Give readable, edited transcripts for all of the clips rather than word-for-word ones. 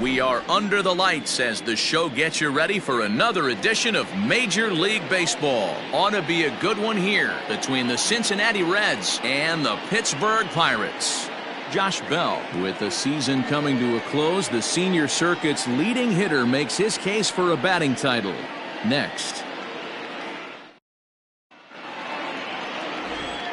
We are under the lights as the show gets you ready for another edition of Major League Baseball. Ought to be a good one here between the Cincinnati Reds and the Pittsburgh Pirates. Josh Bell, with the season coming to a close, the senior circuit's leading hitter makes his case for a batting title. Next.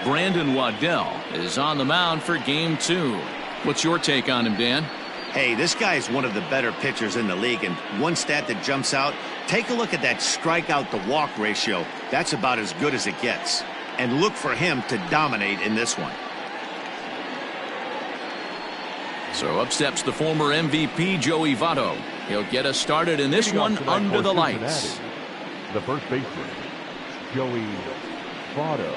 Brandon Waddell is on the mound for Game 2. What's your take on him, Dan? Hey, this guy is one of the better pitchers in the league, and one stat that jumps out, take a look at that strikeout to walk ratio. That's about as good as it gets. And look for him to dominate in this one. So up steps the former MVP Joey Votto. He'll get us started in this one under the lights. The first baseman, Joey Votto.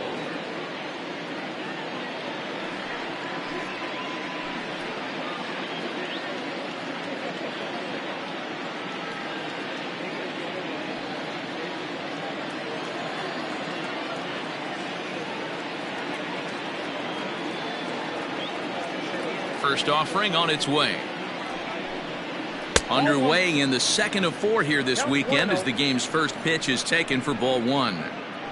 First offering on its way. Underway in the second of 4 here this weekend as the game's first pitch is taken for ball 1.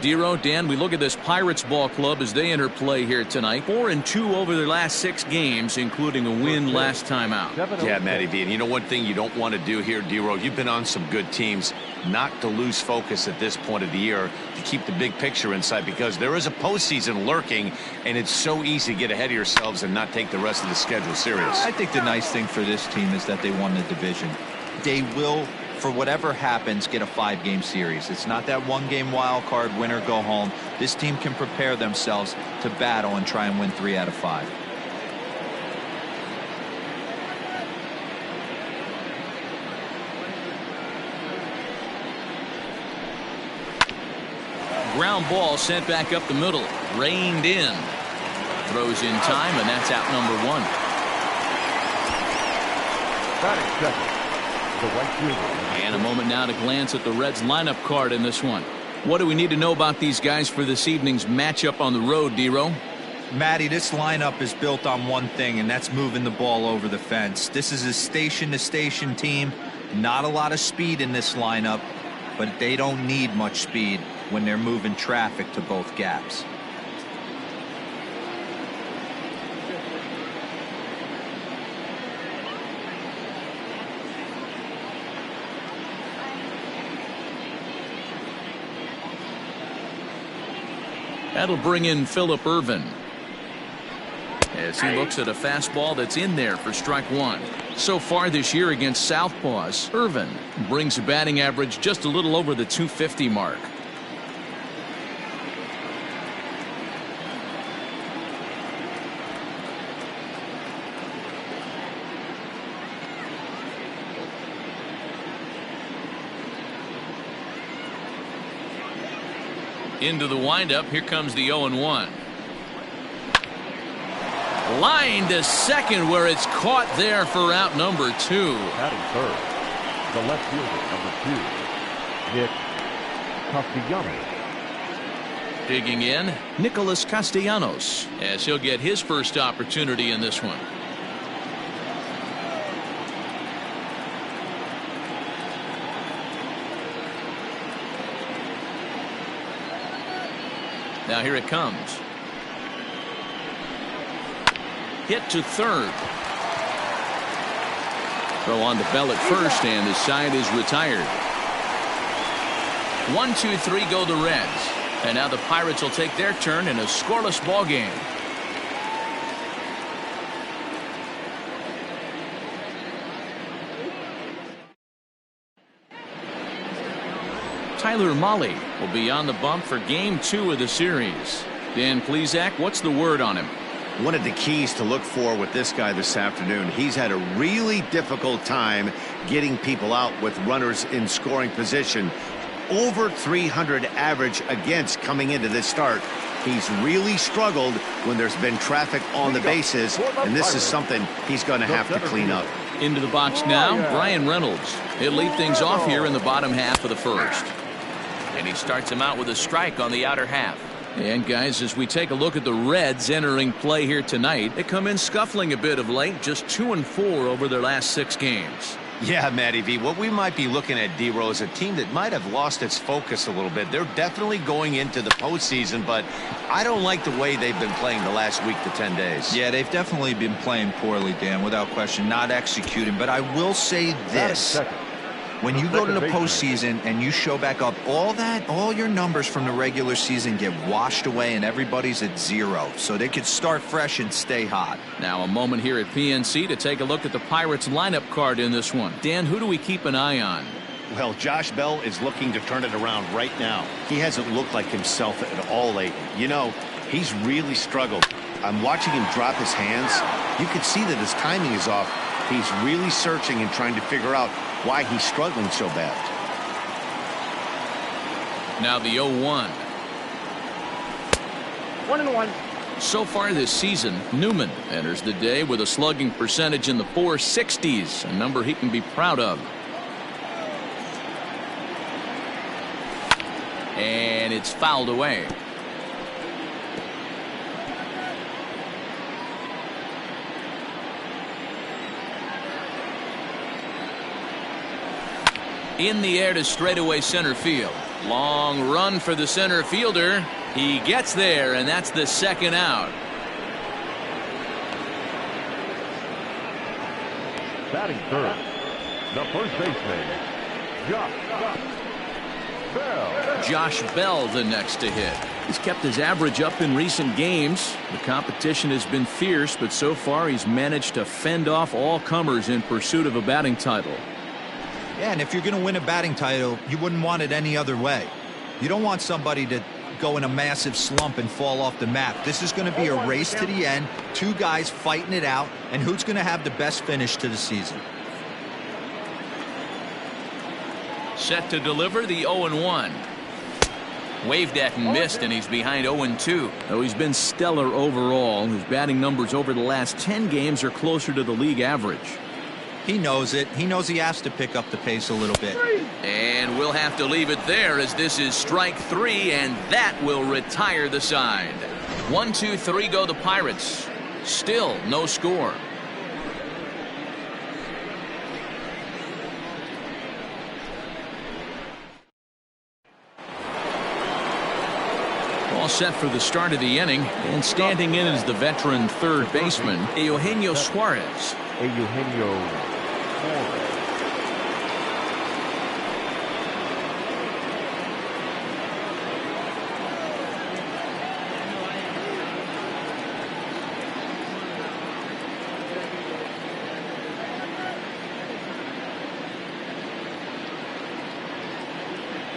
Dero, Dan, we look at this Pirates ball club as they enter play here tonight. 4-2 over their last 6 games, including a win last time out. Yeah, Matty V. And you know one thing you don't want to do here, Dero, you've been on some good teams, not to lose focus at this point of the year, to keep the big picture in sight, because there is a postseason lurking, and it's so easy to get ahead of yourselves and not take the rest of the schedule serious. I think the nice thing for this team is that they won the division. They will, for whatever happens, get a 5-game series. It's not that 1-game wild card, win or go home. This team can prepare themselves to battle and try and win 3 out of 5. Ground ball sent back up the middle. Reined in. Throws in time, and that's out number 1. Batting second, the right fielder. And a moment now to glance at the Reds lineup card in this one. What do we need to know about these guys for this evening's matchup on the road, Dero? Matty, this lineup is built on one thing, and that's moving the ball over the fence. This is a station-to-station team. Not a lot of speed in this lineup, but they don't need much speed when they're moving traffic to both gaps. That'll bring in Phillip Ervin as he looks at a fastball that's in there for strike 1. So far this year against Southpaws, Ervin brings a batting average just a little over the 250 mark. Into the windup. Here comes the 0-1. Line to second, where it's caught there for out number 2. Batting third, the left fielder, number 2, Nick Castellanos. Digging in, Nicholas Castellanos, as he'll get his first opportunity in this one. Now here it comes. Hit to third. Throw on to Bell at first, and the side is retired. 1-2-3 go the Reds. And now the Pirates will take their turn in a scoreless ball game. Tyler Mahle will be on the bump for Game 2 of the series. Dan Plesac, what's the word on him? One of the keys to look for with this guy this afternoon, he's had a really difficult time getting people out with runners in scoring position. Over 300 average against coming into this start. He's really struggled when there's been traffic on the bases, and this is something he's going to have to clean up. Into the box now, Bryan Reynolds. He'll lead things off here in the bottom half of the first. And he starts him out with a strike on the outer half. And guys, as we take a look at the Reds entering play here tonight, they come in scuffling a bit of late, just 2-4 over their last 6 games. Yeah, Matty V. What we might be looking at, D-Row, is a team that might have lost its focus a little bit. They're definitely going into the postseason, but I don't like the way they've been playing the last week to 10 days. Yeah, they've definitely been playing poorly, Dan, without question, not executing. But I will say this. When you go to the postseason and you show back up, all your numbers from the regular season get washed away and everybody's at 0. So they could start fresh and stay hot. Now a moment here at PNC to take a look at the Pirates lineup card in this one. Dan, who do we keep an eye on? Well, Josh Bell is looking to turn it around right now. He hasn't looked like himself at all lately. You know, he's really struggled. I'm watching him drop his hands. You can see that his timing is off. He's really searching and trying to figure out why he's struggling so bad. Now the 0-1. 1-1. So far this season, Newman enters the day with a slugging percentage in the 460s, a number he can be proud of. And it's fouled away. In the air to straightaway center field. Long run for the center fielder. He gets there, and that's the second out. Batting third, the first baseman, Josh Bell. Josh Bell the next to hit. He's kept his average up in recent games. The competition has been fierce, but so far he's managed to fend off all comers in pursuit of a batting title. Yeah, and if you're going to win a batting title, you wouldn't want it any other way. You don't want somebody to go in a massive slump and fall off the map. This is going to be a race to the end, two guys fighting it out, and who's going to have the best finish to the season. Set to deliver the 0-1. Waved at and missed, and he's behind 0-2. Though he's been stellar overall, his batting numbers over the last 10 games are closer to the league average. He knows it. He knows he has to pick up the pace a little bit. And we'll have to leave it there, as this is strike 3, and that will retire the side. 1-2-3 go the Pirates. Still no score. All set for the start of the inning, and standing in is the veteran third baseman, Eugenio Suarez. Eugenio Suarez.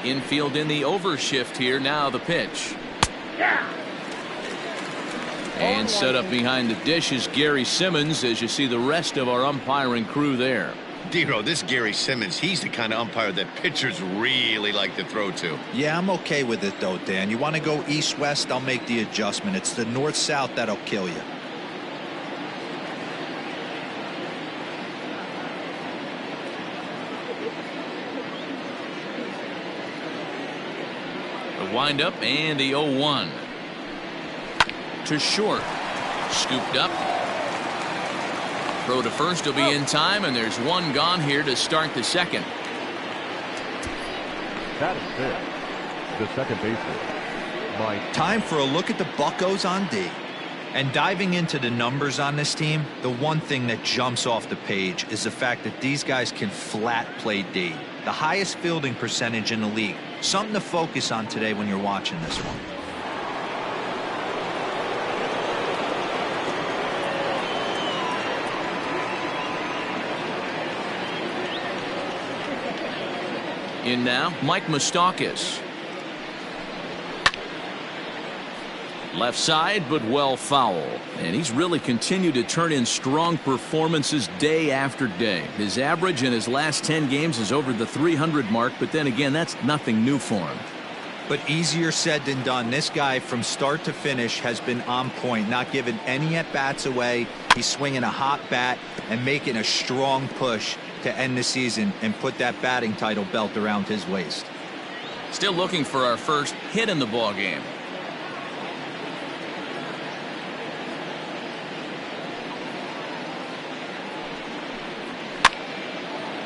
Infield in the overshift here. Now the pitch. And set up behind the dish is Gary Simmons, as you see the rest of our umpiring crew there. D-Row, this Gary Simmons, he's the kind of umpire that pitchers really like to throw to. Yeah, I'm okay with it, though, Dan. You want to go east-west, I'll make the adjustment. It's the north-south that'll kill you. The windup and the 0-1. To short. Scooped up. Throw to first will be in time, and there's one gone here to start the second. That is it. The second baseman, Mike. Time for a look at the Buccos on D. And diving into the numbers on this team, the one thing that jumps off the page is the fact that these guys can flat play D. The highest fielding percentage in the league. Something to focus on today when you're watching this one. In now, Mike Moustakas. Left side, but well foul. And he's really continued to turn in strong performances day after day. His average in his last 10 games is over the 300 mark, but then again, that's nothing new for him. But easier said than done. This guy from start to finish has been on point, not giving any at-bats away. He's swinging a hot bat and making a strong push to end the season and put that batting title belt around his waist. Still looking for our first hit in the ball game.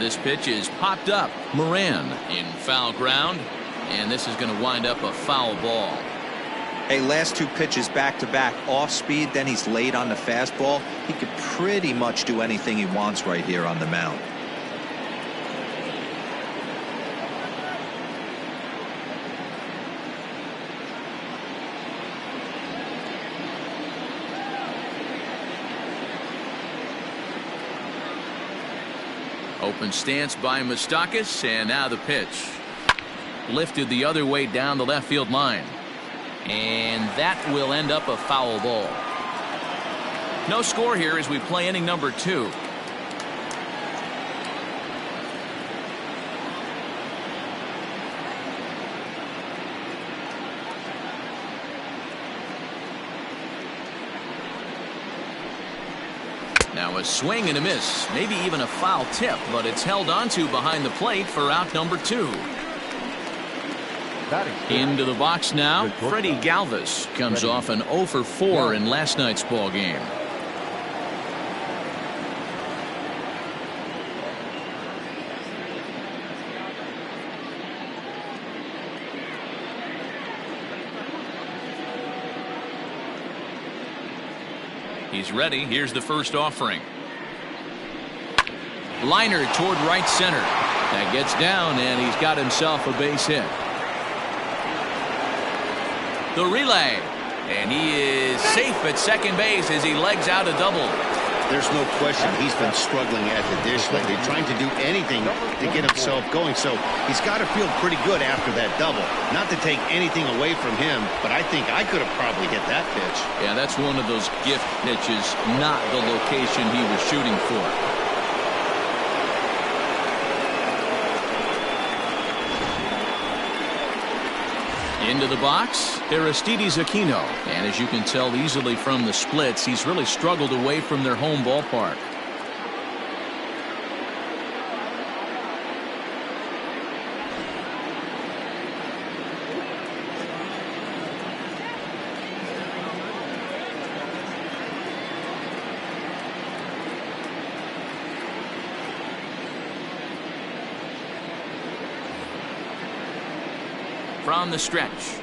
This pitch is popped up. Moran in foul ground, and this is going to wind up a foul ball. Hey, last 2 pitches back-to-back off speed, then he's late on the fastball. He could pretty much do anything he wants right here on the mound. Open stance by Moustakas, and now the pitch. Lifted the other way down the left field line. And that will end up a foul ball. No score here as we play inning number 2. Now a swing and a miss, maybe even a foul tip, but it's held onto behind the plate for out number 2. Into the box now, Freddie Galvis comes off an 0 for 4 in last night's ball game. He's ready. Here's the first offering. Liner toward right center. That gets down, and he's got himself a base hit. The relay, and he is safe at second base as he legs out a double. There's no question he's been struggling at the dish lately, trying to do anything to get himself going. So he's got to feel pretty good after that double. Not to take anything away from him, but I think I could have probably hit that pitch. Yeah, that's one of those gift pitches, not the location he was shooting for. Into the box, Aristides Aquino. And as you can tell easily from the splits, he's really struggled away from their home ballpark. From the stretch.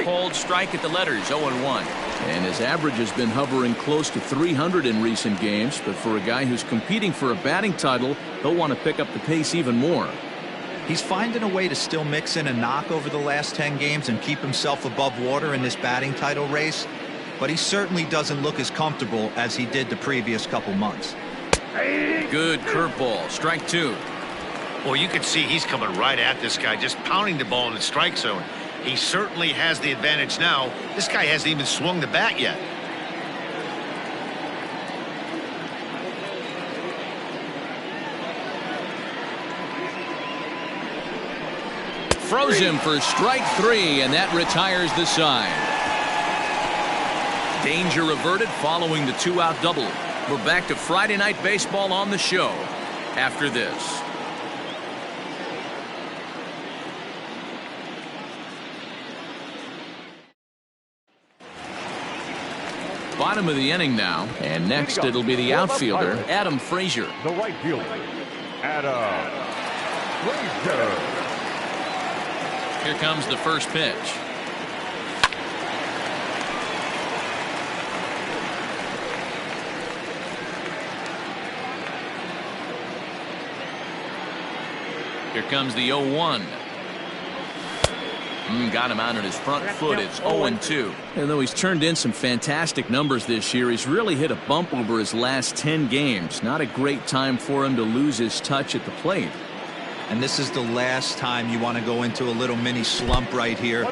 Cold strike at the letters, 0-1. And his average has been hovering close to 300 in recent games, but for a guy who's competing for a batting title, he'll want to pick up the pace even more. He's finding a way to still mix in a knock over the last 10 games and keep himself above water in this batting title race, but he certainly doesn't look as comfortable as he did the previous couple months. Good curveball, strike 2. Well, you can see he's coming right at this guy, just pounding the ball in the strike zone. He certainly has the advantage now. This guy hasn't even swung the bat yet. Froze him for strike 3, and that retires the side. Danger averted following the 2-out double. We're back to Friday Night Baseball on the show after this. Bottom of the inning now, and next it'll be the outfielder, Adam Frazier. The right fielder, Adam Frazier. Here comes the first pitch. Here comes the 0-1. Got him out on his front foot. It's 0-2. And though he's turned in some fantastic numbers this year, he's really hit a bump over his last 10 games. Not a great time for him to lose his touch at the plate. And this is the last time you want to go into a little mini slump right here.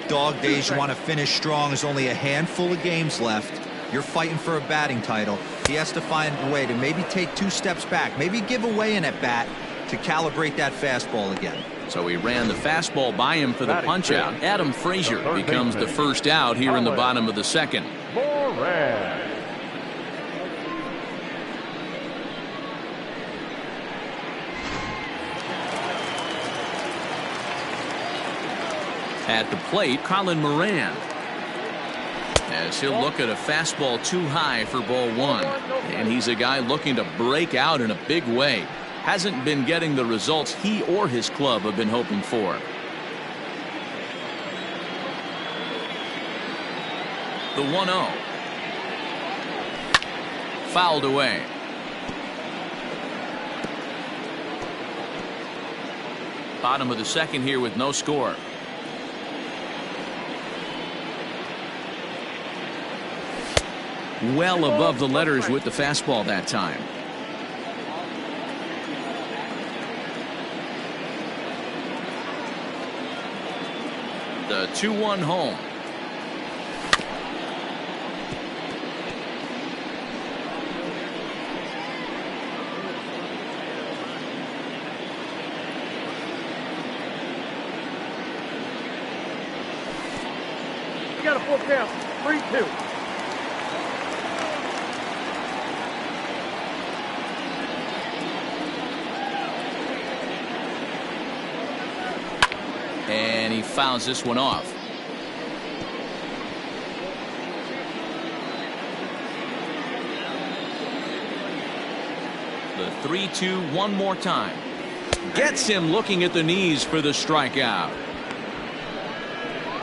Dog days, you want to finish strong. There's only a handful of games left. You're fighting for a batting title. He has to find a way to maybe take 2 steps back, maybe give away an at-bat to calibrate that fastball again. So he ran the fastball by him for the punch-out. Adam Frazier becomes the first out here in the bottom of the second. At the plate, Colin Moran. As he'll look at a fastball too high for ball 1. And he's a guy looking to break out in a big way. hasn't been getting the results he or his club have been hoping for. The 1-0. Fouled away. Bottom of the second here with no score. Well above the letters with the fastball that time. The 2-1 home. You got a full count. 3-2. And he fouls this one off. The 3-2 one more time. Gets him looking at the knees for the strikeout.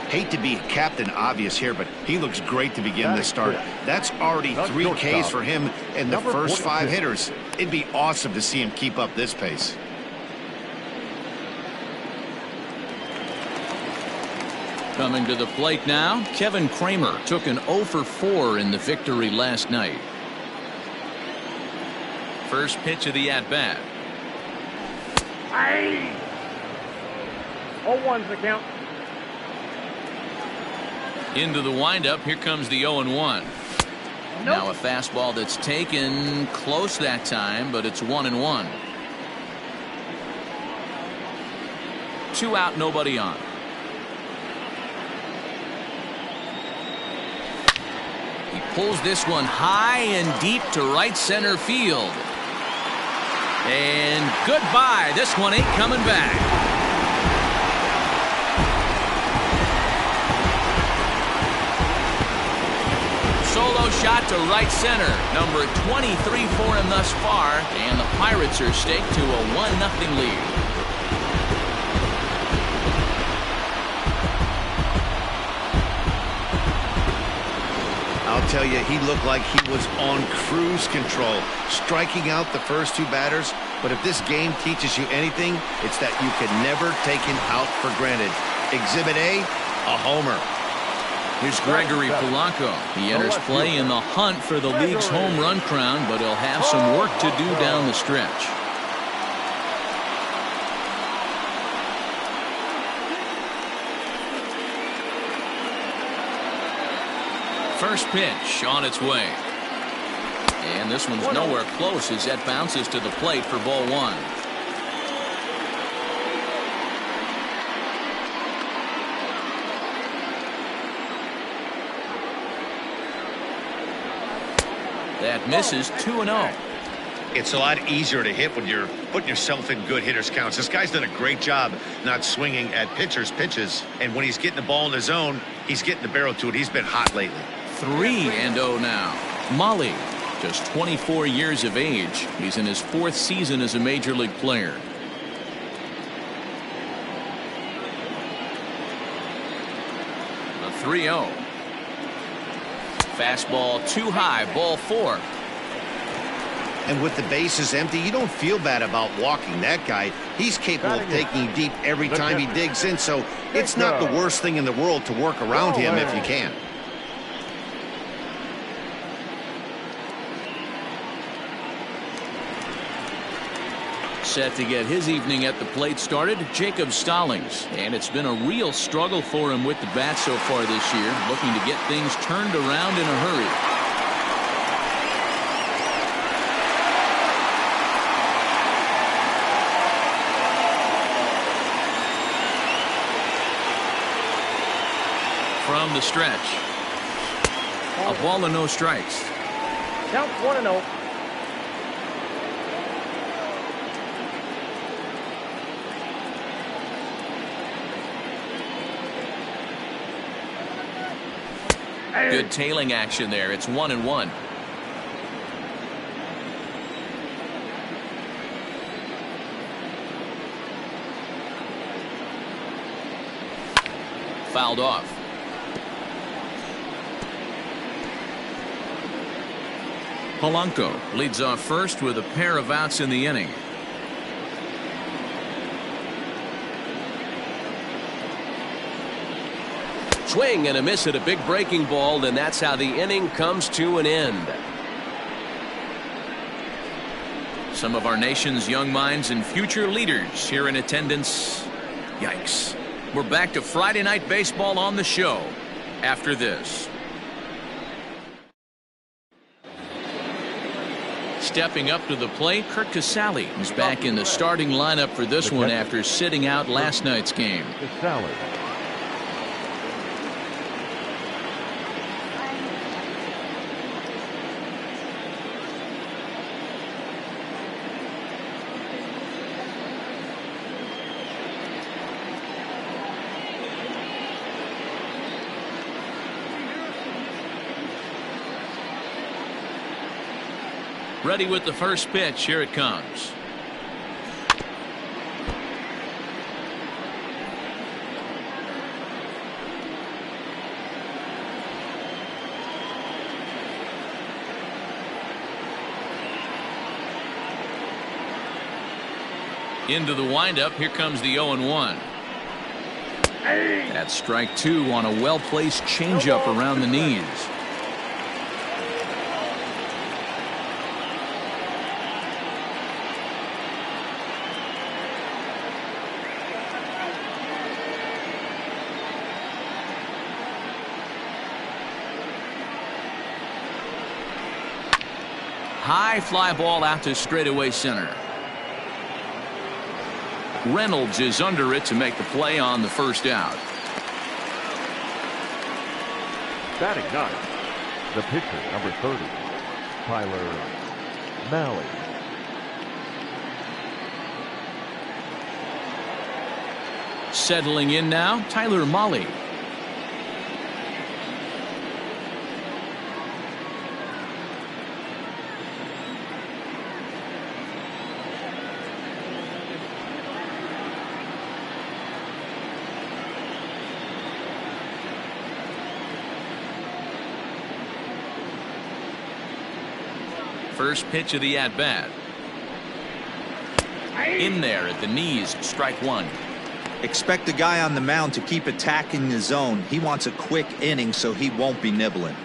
Hate to be Captain Obvious here, but he looks great to begin this start. That's already 3 Ks for him in the first 5 hitters. It'd be awesome to see him keep up this pace. Coming to the plate now, Kevin Kramer took an 0 for 4 in the victory last night. First pitch of the at-bat. 0-1's the count. Into the windup, here comes the 0-1. Now a fastball that's taken close that time, but it's 1-1. 2 out, nobody on. He pulls this one high and deep to right center field. And goodbye. This one ain't coming back. Solo shot to right center. Number 23 for him thus far. And the Pirates are staked to a 1-0 lead. I'll tell you, he looked like he was on cruise control, striking out the first 2 batters. But if this game teaches you anything, it's that you can never take him out for granted. Exhibit A, a homer. Here's Gregory Polanco. He enters play in the hunt for the league's home run crown, but he'll have some work to do down the stretch. First pitch on its way. And this one's nowhere close as that bounces to the plate for ball 1. That misses. 2-0. It's a lot easier to hit when you're putting yourself in good hitters' counts. This guy's done a great job not swinging at pitchers' pitches. And when he's getting the ball in his zone, he's getting the barrel to it. He's been hot lately. 3-0 now. Molly, just 24 years of age. He's in his 4th season as a major league player. A 3-0. Fastball too high, ball 4. And with the bases empty, you don't feel bad about walking that guy. He's capable of taking deep every time he digs in, so it's not the worst thing in the world to work around him if you can. Set to get his evening at the plate started, Jacob Stallings. And it's been a real struggle for him with the bat so far this year, looking to get things turned around in a hurry. From the stretch. A ball and no strikes. Count 1-0. Good tailing action there. It's 1-1. fouled off. Polanco leads off first with a pair of outs in the inning. Swing and a miss at a big breaking ball, and that's how the inning comes to an end. Some of our nation's young minds and future leaders here in attendance. Yikes. We're back to Friday Night Baseball on the show after this. Stepping up to the plate, Curt Casali is back in the starting lineup for this one after sitting out last night's game. Casali. Ready with the first pitch. Here it comes. Into the windup. Here comes the 0-1. That's strike two on a well-placed changeup around the knees. High fly ball out to straightaway center. Reynolds is under it to make the play on the first out. Batting ninth, the pitcher, number 30, Tyler Mahle. Settling in now, Tyler Mahle. First pitch of the at-bat. In there at the knees, strike one. Expect the guy on the mound to keep attacking the zone. He wants a quick inning so he won't be nibbling.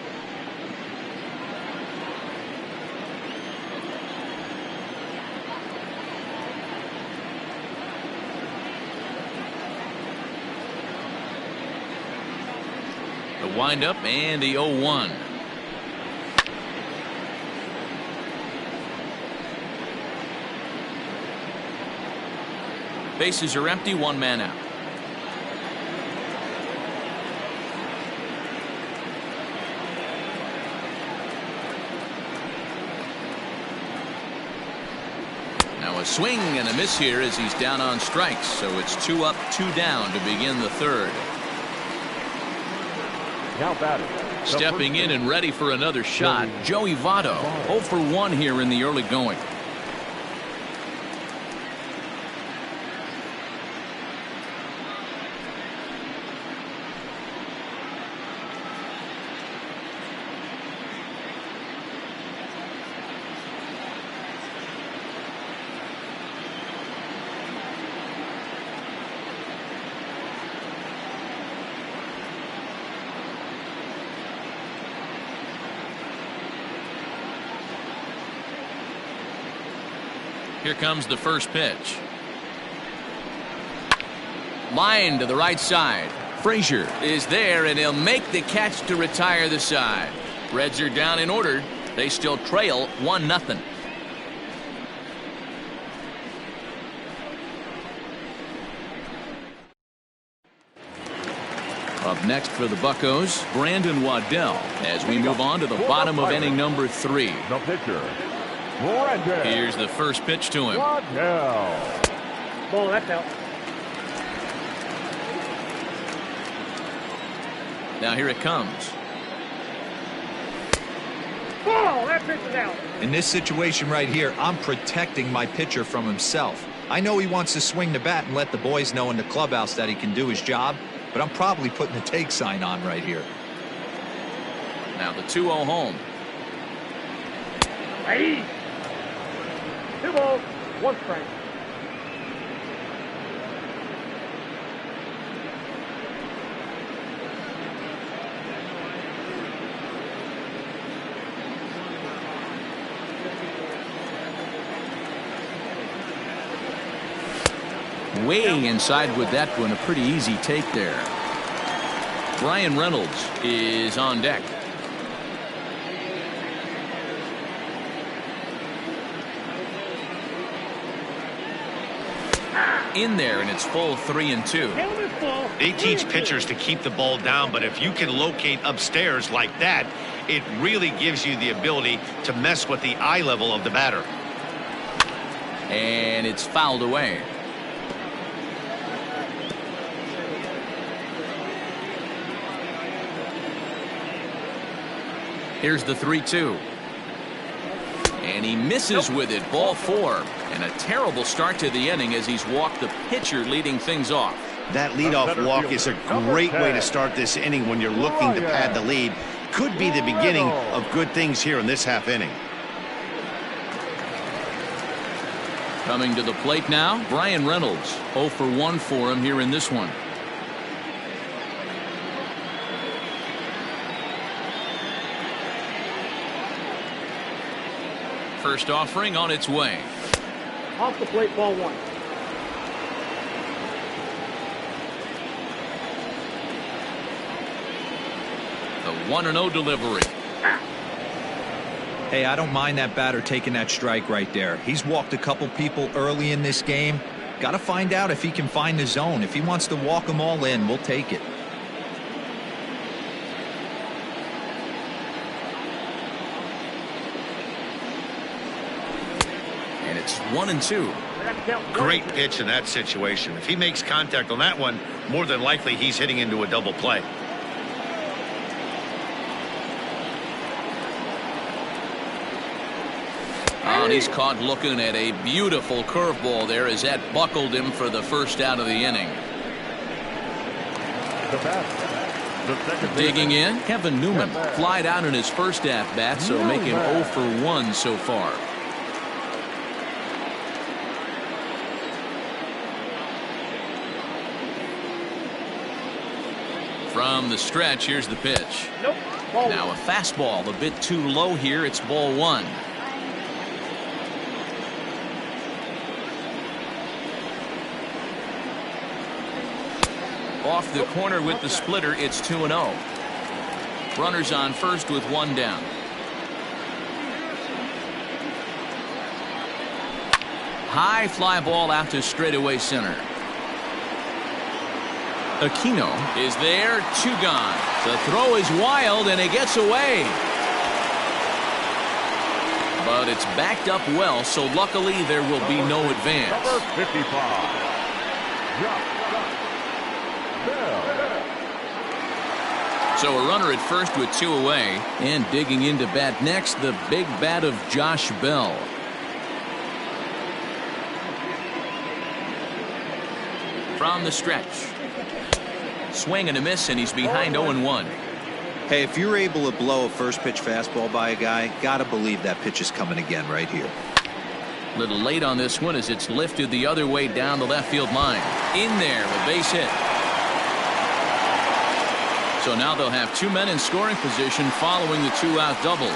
The windup and the 0-1. Bases are empty, one man out. Now a swing and a miss here as he's down on strikes, so it's 2 up, 2 down to begin the third. Now batting. Stepping in and ready for another shot, Joey Votto. 0 for 1 here in the early going. Here comes the first pitch. Line to the right side. Frazier is there, and he'll make the catch to retire the side. Reds are down in order. They still trail 1-0. Up next for the Buccos, Brandon Waddell, as we move on to the bottom of inning number 3. The pitcher, Here's the first pitch to him. Waddell. Ball, that's out. Now here it comes. Ball, that pitch is out. In this situation right here, I'm protecting my pitcher from himself. I know he wants to swing the bat and let the boys know in the clubhouse that he can do his job, but I'm probably putting the take sign on right here. Now the 2-0 home. Hey! 2 balls, 1 strike. Way inside with that one. A pretty easy take there. Bryan Reynolds is on deck. In there, and it's full 3-2. They teach pitchers to keep the ball down, but if you can locate upstairs like that, it really gives you the ability to mess with the eye level of the batter. And it's fouled away. Here's the 3-2. And he misses with it. Ball 4. And a terrible start to the inning as he's walked the pitcher leading things off. That leadoff walk is a great way to start this inning when you're looking to pad the lead. Could be the beginning of good things here in this half inning. Coming to the plate now, Bryan Reynolds. 0 for 1 for him here in this one. First offering on its way. Off the plate, ball 1. The 1-0 delivery. Hey, I don't mind that batter taking that strike right there. He's walked a couple people early in this game. Got to find out if he can find the zone. If he wants to walk them all in, we'll take it. And it's 1-2. Great pitch in that situation. If he makes contact on that one, more than likely he's hitting into a double play. Oh, and he's caught looking at a beautiful curveball there as that buckled him for the first out of the inning. Digging in, Kevin Newman flied out in his first at-bat, so make him 0 for 1 so far. From the stretch, here's the pitch. Nope. Now a fastball a bit too low here. It's ball 1. Off the corner with the splitter. It's 2-0. Runners on first with 1 down. High fly ball out to straightaway center. Aquino is there, 2 gone. The throw is wild and it gets away. But it's backed up well, so luckily there will be no advance. Number 55. So a runner at first with 2 away, and digging into bat next, the big bat of Josh Bell. From the stretch. Swing and a miss, and he's behind 0-1. Hey, if you're able to blow a first pitch fastball by a guy, gotta believe that pitch is coming again right here. A little late on this one as it's lifted the other way down the left field line. In there, a base hit. So now they'll have 2 men in scoring position following the 2-out double.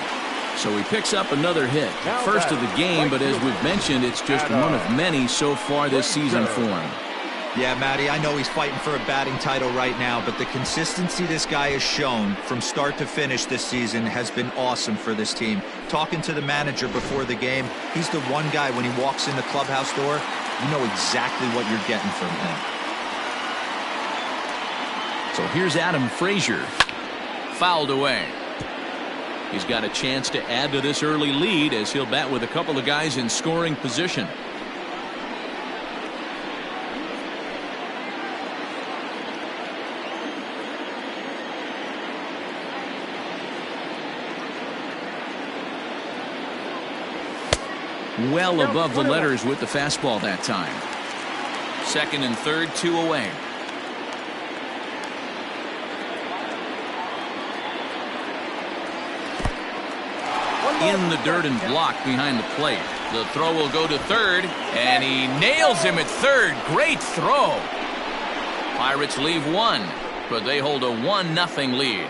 So he picks up another hit. First of the game, but as we've mentioned, it's just one of many so far this season for him. Yeah, Matty, I know he's fighting for a batting title right now, but the consistency this guy has shown from start to finish this season has been awesome for this team. Talking to the manager before the game, he's the one guy when he walks in the clubhouse door, you know exactly what you're getting from him. So here's Adam Frazier. Fouled away. He's got a chance to add to this early lead as he'll bat with a couple of guys in scoring position. Well above the letters with the fastball that time. Second and third, 2 away. in the dirt and blocked behind the plate. The throw will go to third, and he nails him at third. Great throw. Pirates leave one, but they hold a 1-0 lead.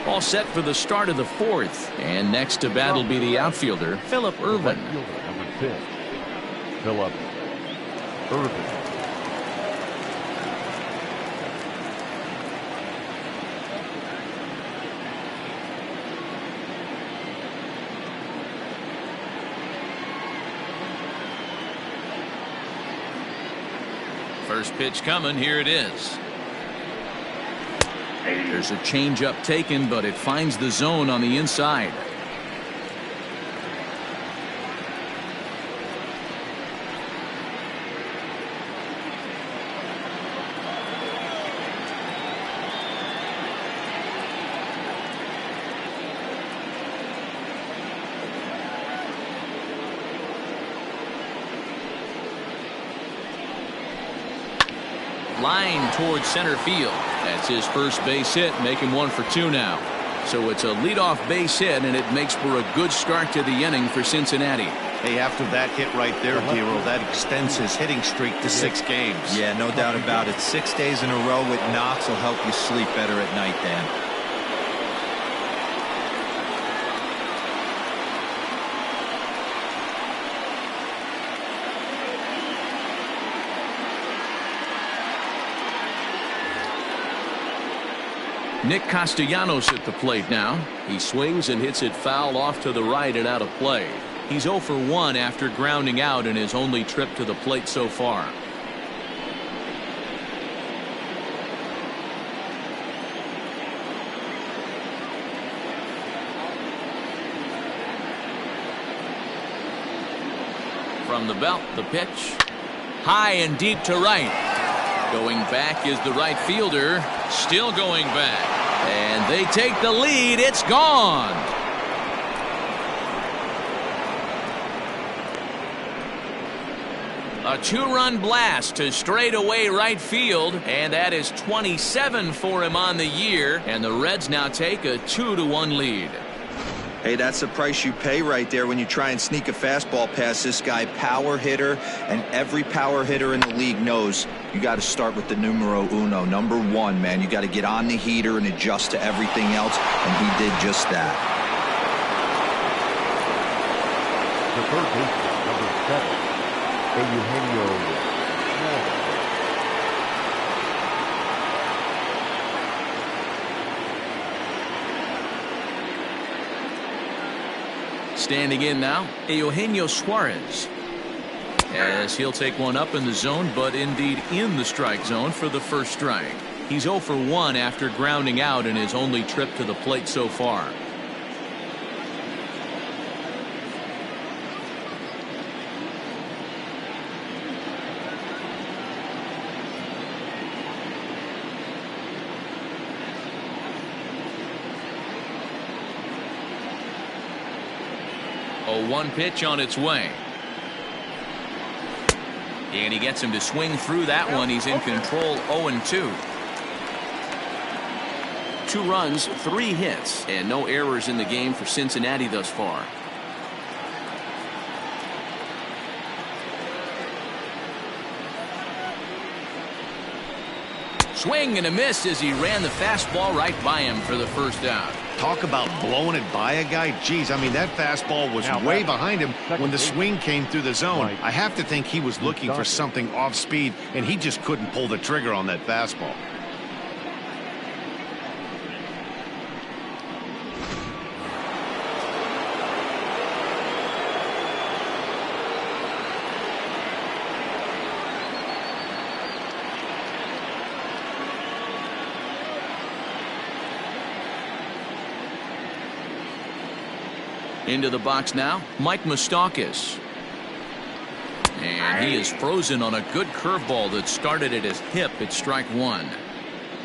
All set for the start of the fourth, and next to bat will be the outfielder, Phillip Ervin. Number 6, Phillip Ervin. First pitch coming, here it is. There's a changeup taken, but it finds the zone on the inside. Line towards center field. That's his first base hit, making 1 for 2 now. So it's a leadoff base hit, and it makes for a good start to the inning for Cincinnati. Hey, after that hit right there, Hero, that extends his hitting streak to 6 games. Yeah, no doubt about it. 6 days in a row with knocks will help you sleep better at night, Dan. Nick Castellanos at the plate now. He swings and hits it foul off to the right and out of play. He's 0 for 1 after grounding out in his only trip to the plate so far. From the belt, the pitch. High and deep to right. Going back is the right fielder. Still going back. And they take the lead. It's gone. A 2-run blast to straightaway right field. And that is 27 for him on the year. And the Reds now take a 2-1 lead. Hey, that's the price you pay right there when you try and sneak a fastball past this guy. Power hitter, and every power hitter in the league knows you got to start with the numero uno, number 1, man. You got to get on the heater and adjust to everything else, and he did just that. The third baseman, number 7, Eugenio Suarez. Standing in now, Eugenio Suarez. As he'll take one up in the zone, but indeed in the strike zone for the first strike. He's 0 for 1 after grounding out in his only trip to the plate so far. A 1 pitch on its way. And he gets him to swing through that one. He's in control, 0-2. 2 runs, 3 hits, and no errors in the game for Cincinnati thus far. Swing and a miss as he ran the fastball right by him for the first out. Talk about blowing it by a guy. Geez, I mean, that fastball was way behind him when the swing came through the zone. I have to think he was looking for something off speed, and he just couldn't pull the trigger on that fastball. Into the box now, Mike Moustakas. And he is frozen on a good curveball that started at his hip at strike 1.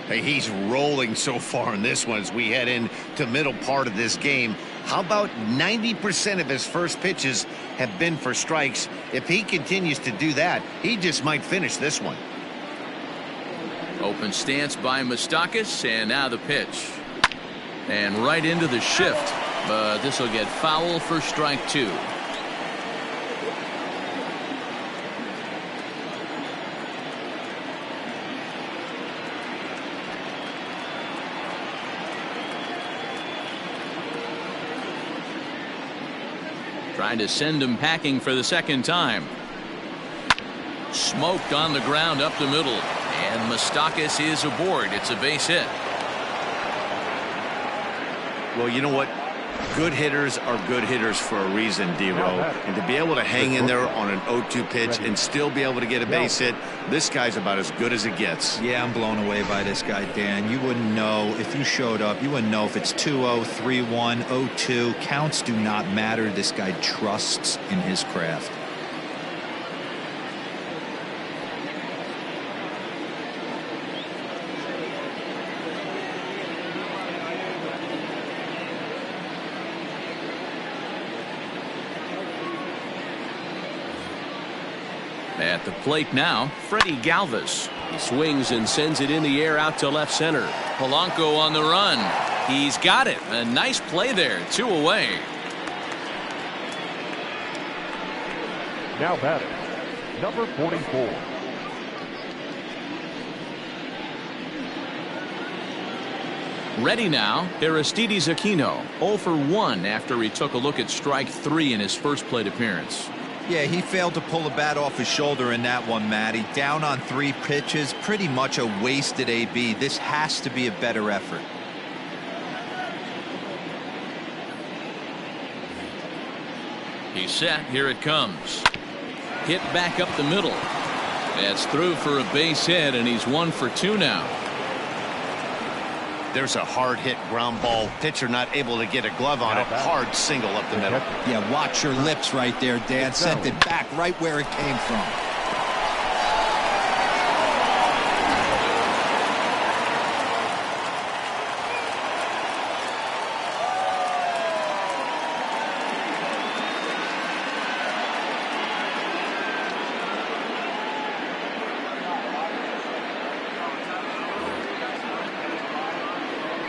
Hey, he's rolling so far in this one as we head into middle part of this game. How about 90% of his first pitches have been for strikes. If he continues to do that, he just might finish this one. Open stance by Moustakas, and now the pitch. And right into the shift, but this will get foul for strike 2. Trying to send him packing for the second time. Smoked on the ground up the middle, and Moustakas is aboard. It's a base hit. Well, you know what? Good hitters are good hitters for a reason, D-Row. And to be able to hang in there on an 0-2 pitch and still be able to get a base hit, this guy's about as good as it gets. Yeah, I'm blown away by this guy, Dan. You wouldn't know if you showed up. You wouldn't know if it's 2-0, 3-1, 0-2. Counts do not matter. This guy trusts in his craft. At the plate now, Freddie Galvis. He swings and sends it in the air out to left center. Polanco on the run. He's got it. A nice play there. 2 away. Now batting, number 44. Ready now, Aristides Aquino. 0 for 1 after he took a look at strike 3 in his first plate appearance. Yeah, he failed to pull the bat off his shoulder in that one, Matty. Down on 3 pitches, pretty much a wasted AB. This has to be a better effort. He's set. Here it comes. Hit back up the middle. That's through for a base hit, and he's 1 for 2 now. There's a hard hit ground ball. Pitcher not able to get a glove on it. Hard single up the middle. Yeah, watch your lips right there, Dan. Sent it back right where it came from.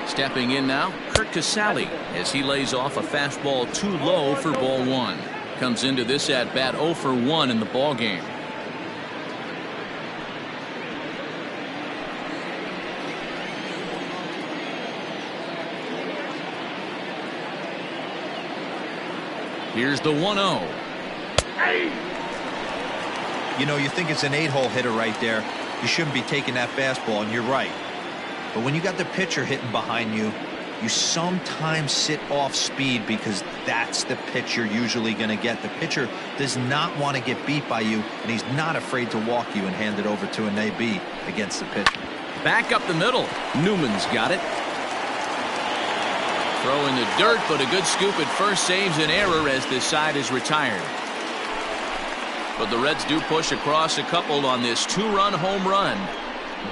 Stepping in now, Curt Casali as he lays off a fastball too low for ball 1. Comes into this at bat 0 for 1 in the ball game. Here's the 1-0. You know, you think it's an 8-hole hitter right there. You shouldn't be taking that fastball, and you're right. But when you got the pitcher hitting behind you, you sometimes sit off speed because that's the pitch you're usually going to get. The pitcher does not want to get beat by you, and he's not afraid to walk you and hand it over to an AB against the pitcher. Back up the middle. Newman's got it. Throw in the dirt, but a good scoop at first saves an error as this side is retired. But the Reds do push across a couple on this 2-run home run.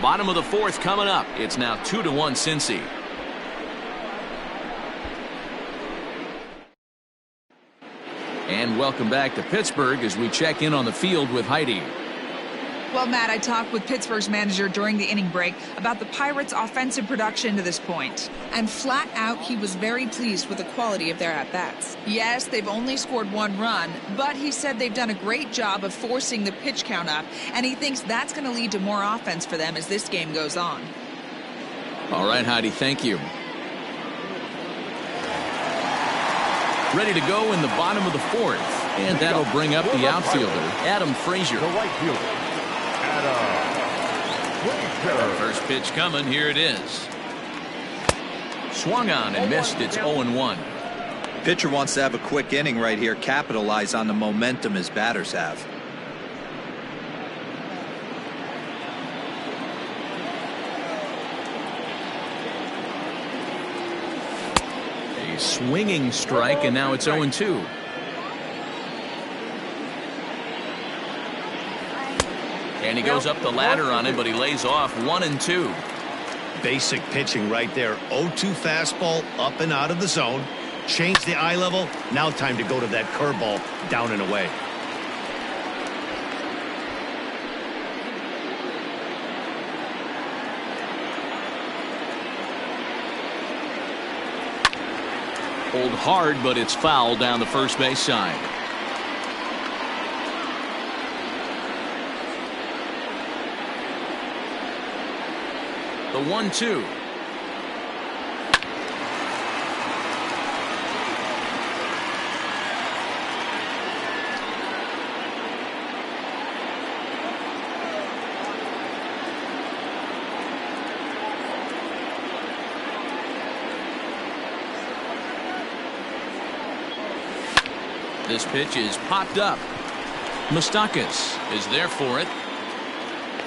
Bottom of the 4th coming up. It's now 2-1 Cincy. And welcome back to Pittsburgh as we check in on the field with Heidi. Well, Matt, I talked with Pittsburgh's manager during the inning break about the Pirates' offensive production to this point. And flat out, he was very pleased with the quality of their at-bats. Yes, they've only scored 1 run, but he said they've done a great job of forcing the pitch count up, and he thinks that's going to lead to more offense for them as this game goes on. All right, Heidi, thank you. Ready to go in the bottom of the 4th, and that'll bring up the outfielder, Adam Frazier. The right fielder, First pitch coming. Here it is. Swung on and missed. It's 0-1. Pitcher wants to have a quick inning right here, capitalize on the momentum his batters have. A swinging strike, and now it's 0-2. And he goes up the ladder on him, but he lays off 1-2. Basic pitching right there. 0-2 fastball up and out of the zone. Change the eye level. Now time to go to that curveball down and away. Hold hard, but it's foul down the first base side. The 1-2. This pitch is popped up. Moustakas is there for it.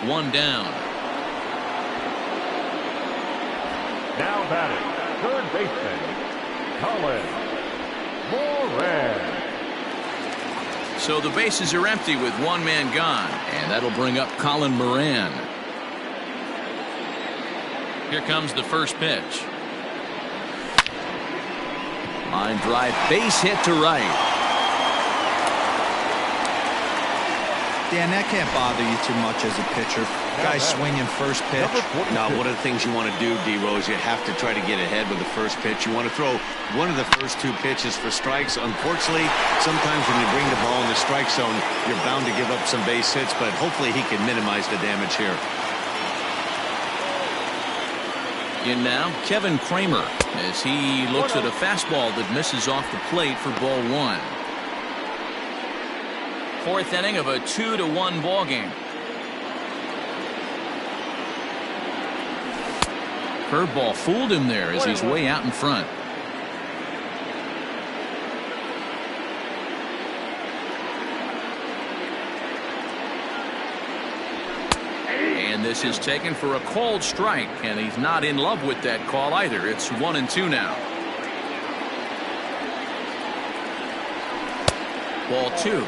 One down. Now batting, third baseman, Colin Moran. So the bases are empty with one man gone, and that'll bring up Colin Moran. Here comes the first pitch. Line drive, base hit to right. Dan, that can't bother you too much as a pitcher. Guy swinging first pitch. Now, one of the things you want to do, D-Rose, you have to try to get ahead with the first pitch. You want to throw one of the first two pitches for strikes. Unfortunately, sometimes when you bring the ball in the strike zone, you're bound to give up some base hits, but hopefully he can minimize the damage here. In now, Kevin Kramer, as he looks at a fastball that misses off the plate for ball one. Fourth inning of a 2-1 ball game. Curveball fooled him there as he's way out in front. And this is taken for a called strike, and he's not in love with that call either. It's 1-2 now. Ball two.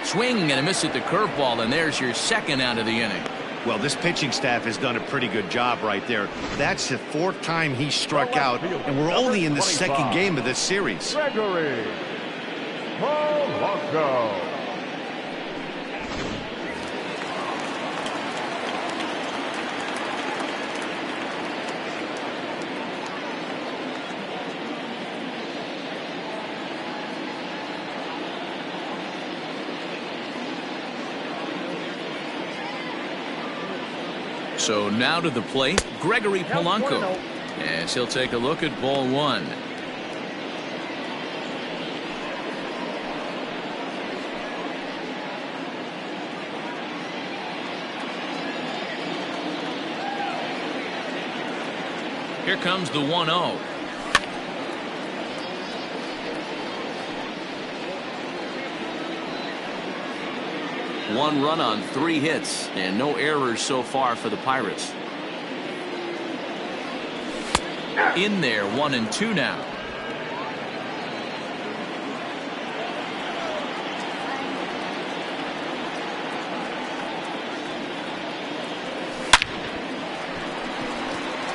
Swing and a miss at the curveball, and there's your second out of the inning. Well, this pitching staff has done a pretty good job right there. That's the fourth time he struck out, and we're only in the second game of this series. Gregory Polanco. So now to the plate, Gregory Polanco, as he'll take a look at ball one. Here comes the 1-0. One run on 3 hits and no errors so far for the Pirates. In there, 1-2 now.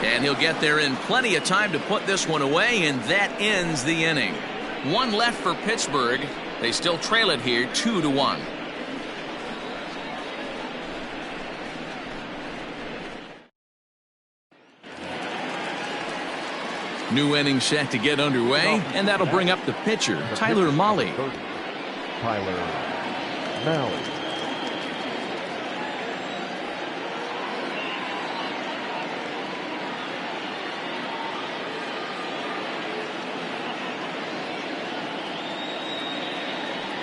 And he'll get there in plenty of time to put this one away, and that ends the inning. One left for Pittsburgh. They still trail it here 2-1. New inning set to get underway, and that'll bring up the pitcher, Tyler Mahle. Tyler Mahle.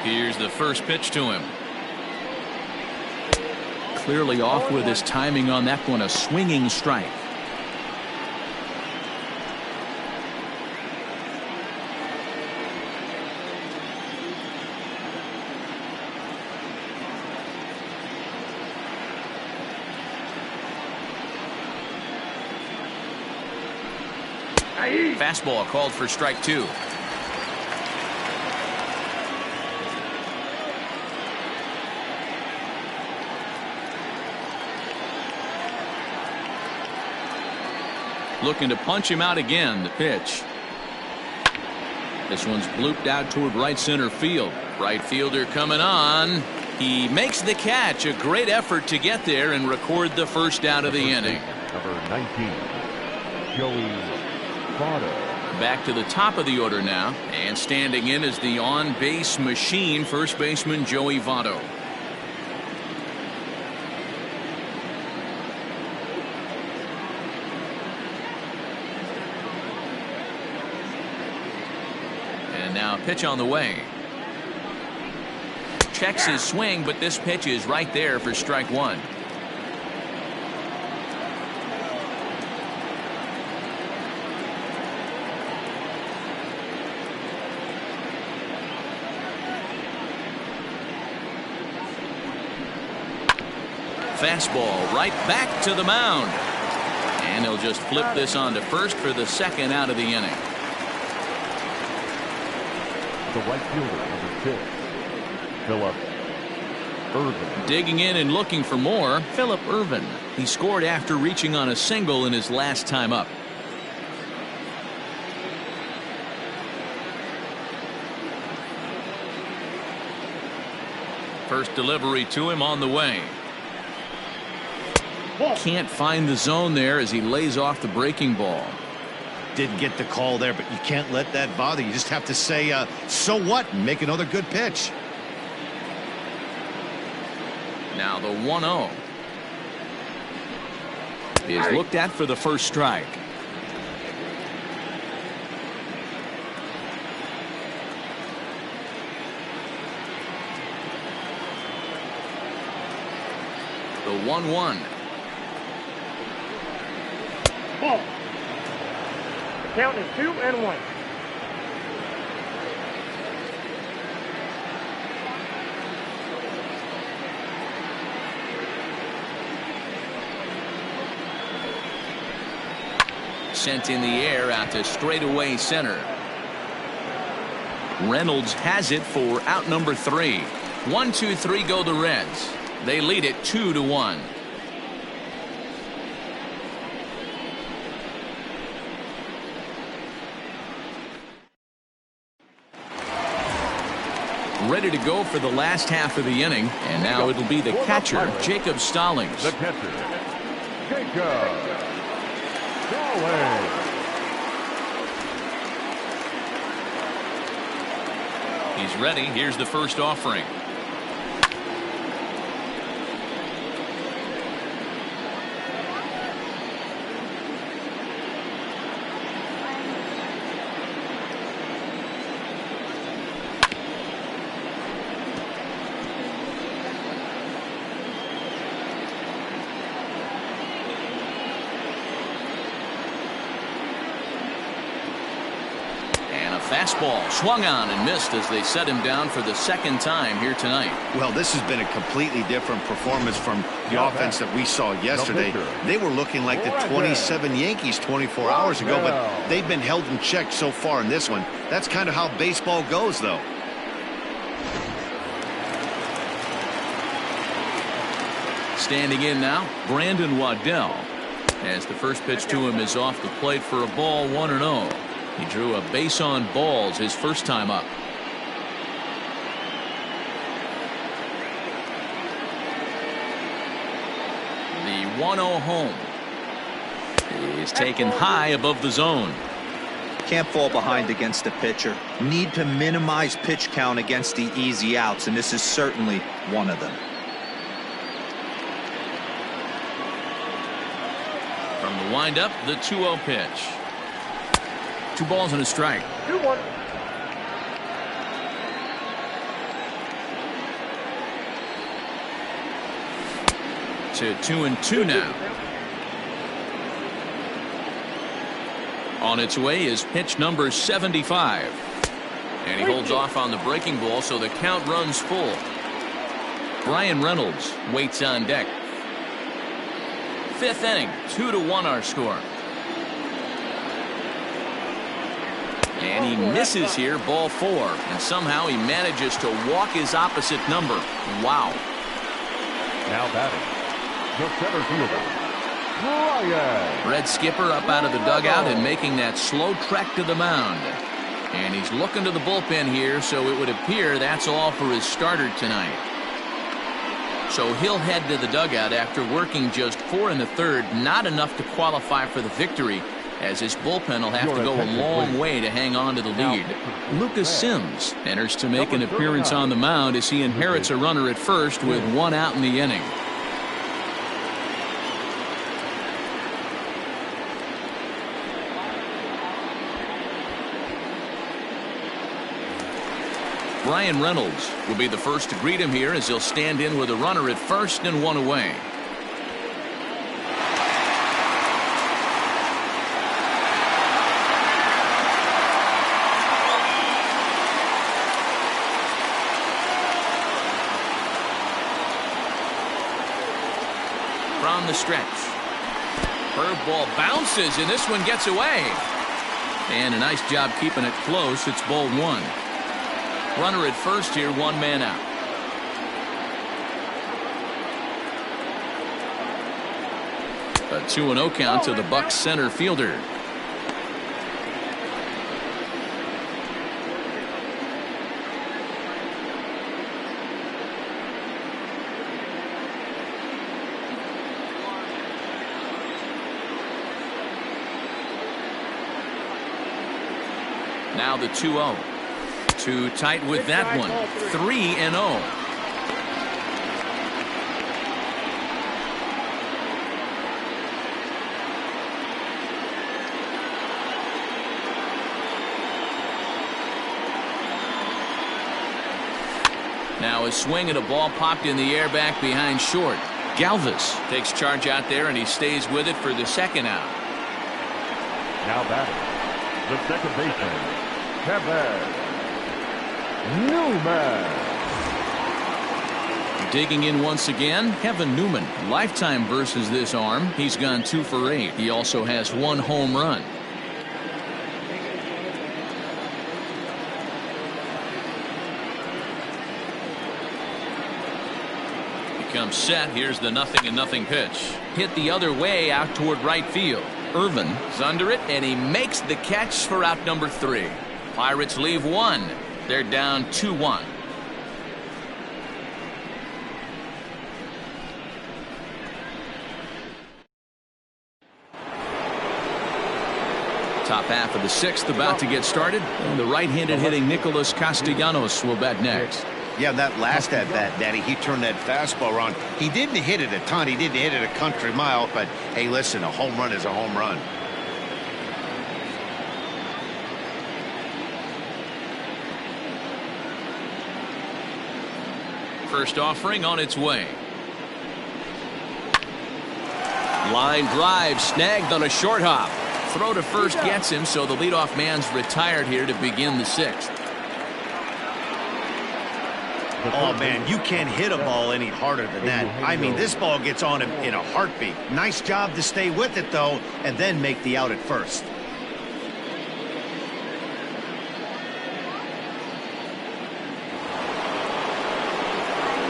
Here's the first pitch to him. Clearly off with his timing on that one, a swinging strike. Fastball called for strike 2. Looking to punch him out again. The pitch. This one's blooped out toward right center field. Right fielder coming on. He makes the catch. A great effort to get there and record the first out of the inning. Number 19, Joey Votto. Back to the top of the order now. And standing in is the on-base machine, first baseman Joey Votto. And now pitch on the way. Checks his swing, but this pitch is right there for strike 1. Fastball right back to the mound. And they'll just flip this on to first for the second out of the inning. The right fielder, number 6, Phillip Ervin. Digging in and looking for more, Phillip Ervin. He scored after reaching on a single in his last time up. First delivery to him on the way. Can't find the zone there as he lays off the breaking ball. Didn't get the call there, but you can't let that bother you. Just have to say, so what, and make another good pitch. Now the 1-0 is looked at for the first strike. The 1-1. Ball. The count is 2-1. Sent in the air out to straightaway center. Reynolds has it for out number 3. 1-2-3 go the Reds. They lead it 2-1. Ready to go for the last half of the inning, and now it'll be the catcher, Jacob Stallings. The catcher, Jacob Stallings. He's ready. Here's the first offering. Fastball swung on and missed as they set him down for the second time here tonight. Well, this has been a completely different performance from the offense that we saw yesterday. They were looking like the 27 Yankees 24 hours ago, but they've been held in check so far in this one. That's kind of how baseball goes, though. Standing in now, Brandon Waddell, as the first pitch to him is off the plate for a ball, 1-0. He drew a base on balls his first time up. The 1-0 home is taken high above the zone. Can't fall behind against the pitcher. Need to minimize pitch count against the easy outs, and this is certainly one of them. From the windup, the 2-0 pitch. 2 balls and a strike. 2-1. To 2-2 now. On its way is pitch number 75. And he holds off on the breaking ball, so the count runs full. Brian Reynolds waits on deck. 5th inning, 2-1 our score. And he misses here, ball 4. And somehow he manages to walk his opposite number. Wow. Now batting, the center fielder, Ryan. Red skipper up out of the dugout and making that slow trek to the mound. And he's looking to the bullpen here, so it would appear that's all for his starter tonight. So he'll head to the dugout after working just 4 1/3, not enough to qualify for the victory, as his bullpen will have to go a long way to hang on to the lead. Lucas Sims enters to make an appearance on the mound as he inherits a runner at first with 1 out in the inning. Ryan Reynolds will be the first to greet him here as he'll stand in with a runner at first and 1 away. From the stretch. Curveball bounces and this one gets away. And a nice job keeping it close. It's ball 1. Runner at first here, 1 man out. A 2-0 count to the Bucs center fielder. Now the 2-0. Too tight with that one. 3-0. Now a swing and a ball popped in the air back behind short. Galvis takes charge out there and he stays with it for the 2nd out. Now batting, the second baseman, Kevin Newman. Digging in once again, Kevin Newman. Lifetime versus this arm. He's gone 2 for 8. He also has 1 home run. He comes set. Here's the 0-0 pitch. Hit the other way out toward right field. Irvin's under it, and he makes the catch for out number 3. Pirates leave 1. They're down 2-1. Top half of the 6th about to get started. And the right-handed hitting Nicholas Castellanos will bat next. Yeah, that last at-bat, Daddy, he turned that fastball around. He didn't hit it a ton. He didn't hit it a country mile. But, hey, listen, a home run is a home run. First offering on its way. Line drive snagged on a short hop. Throw to first gets him, so the leadoff man's retired here to begin the 6th. Oh, man, you can't hit a ball any harder than that. I mean, this ball gets on him in a heartbeat. Nice job to stay with it, though, and then make the out at first.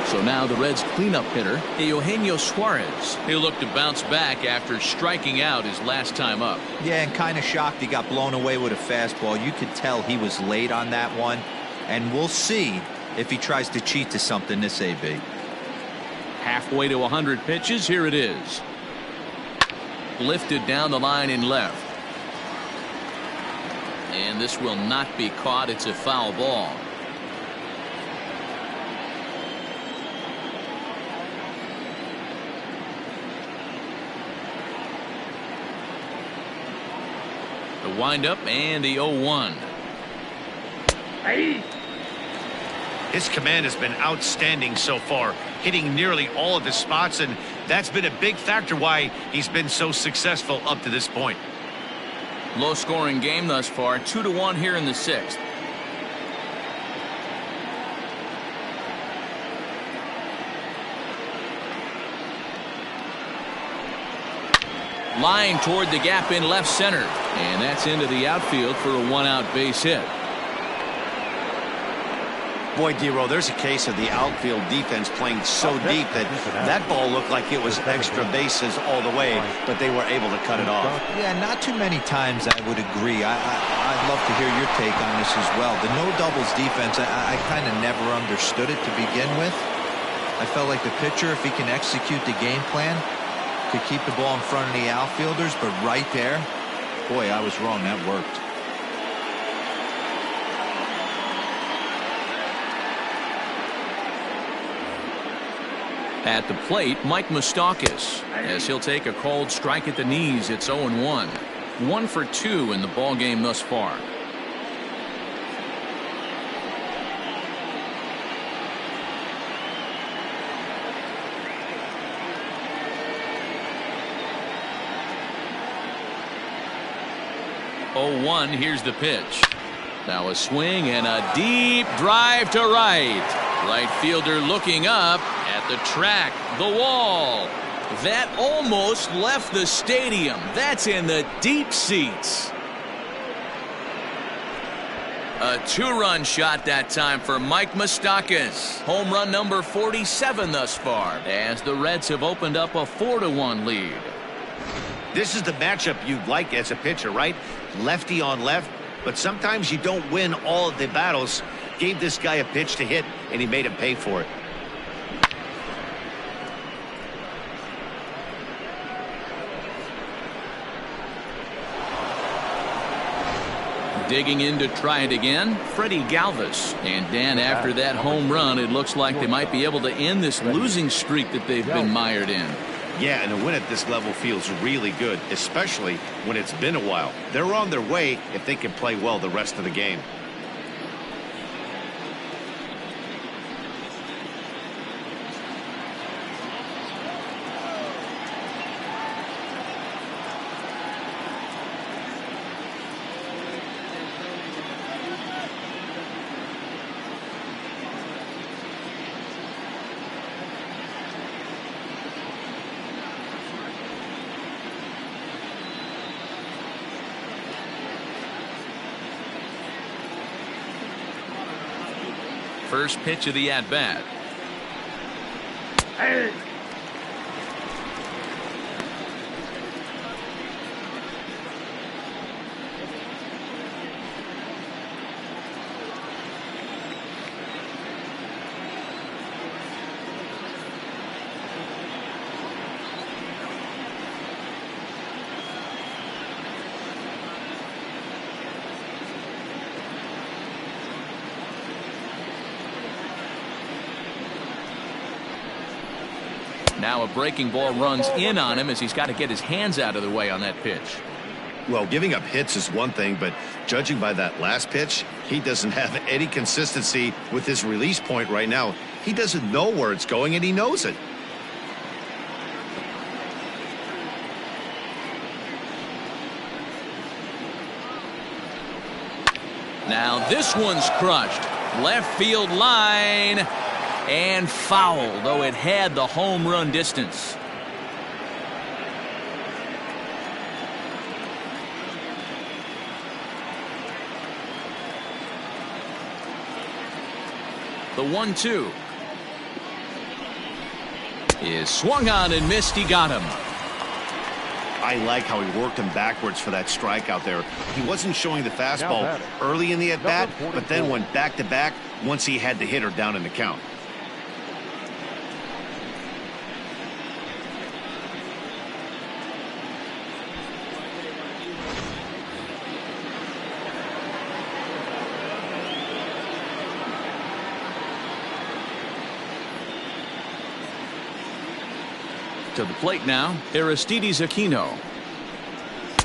So now the Reds' cleanup hitter, Eugenio Suarez. He'll look to bounce back after striking out his last time up. Yeah, and kind of shocked he got blown away with a fastball. You could tell he was late on that one. And we'll see if he tries to cheat to something this AB. Halfway to 100 pitches. Here it is. Lifted down the line in left. And this will not be caught. It's a foul ball. The windup and the 0-1. His command has been outstanding so far, hitting nearly all of his spots, and that's been a big factor why he's been so successful up to this point. Low scoring game thus far, 2-1 here in the 6th. Line toward the gap in left center. And that's into the outfield for a one-out base hit. Boy, D-Row, there's a case of the outfield defense playing so deep that that ball looked like it was extra bases all the way, but they were able to cut it off. Yeah, not too many times I would agree. I'd love to hear your take on this as well. The no doubles defense, I kind of never understood it to begin with. I felt like the pitcher, if he can execute the game plan, could keep the ball in front of the outfielders, but right there, boy, I was wrong. That worked. At the plate, Mike Moustakas, as he'll take a called strike at the knees. It's 0-1. 1 for 2 in the ball game thus far. Here's the pitch. Now a swing and a deep drive to right. Right fielder looking up at the track, the wall. That almost left the stadium. That's in the deep seats. A 2-run shot that time for Mike Moustakas. Home run number 47 thus far, as the Reds have opened up a 4-1 lead. This is the matchup you'd like as a pitcher, right? Lefty on left, but sometimes you don't win all of the battles. Gave this guy a pitch to hit, and he made him pay for it. Digging in to try it again, Freddie Galvis. And Dan, after that home run, it looks like they might be able to end this losing streak that they've been mired in. Yeah, and a win at this level feels really good, especially when it's been a while. They're on their way if they can play well the rest of the game. First pitch of the at-bat. Hey. Now a breaking ball runs in on him as he's got to get his hands out of the way on that pitch. Well, giving up hits is one thing, but judging by that last pitch, he doesn't have any consistency with his release point right now. He doesn't know where it's going, and he knows it. Now this one's crushed. Left field line. And foul, though it had the home run distance. The 1-2 is swung on and missed. He got him. I like how he worked him backwards for that strikeout there. He wasn't showing the fastball early in the at-bat, but then went back-to-back once he had the hitter down in the count. To the plate now, Aristides Aquino.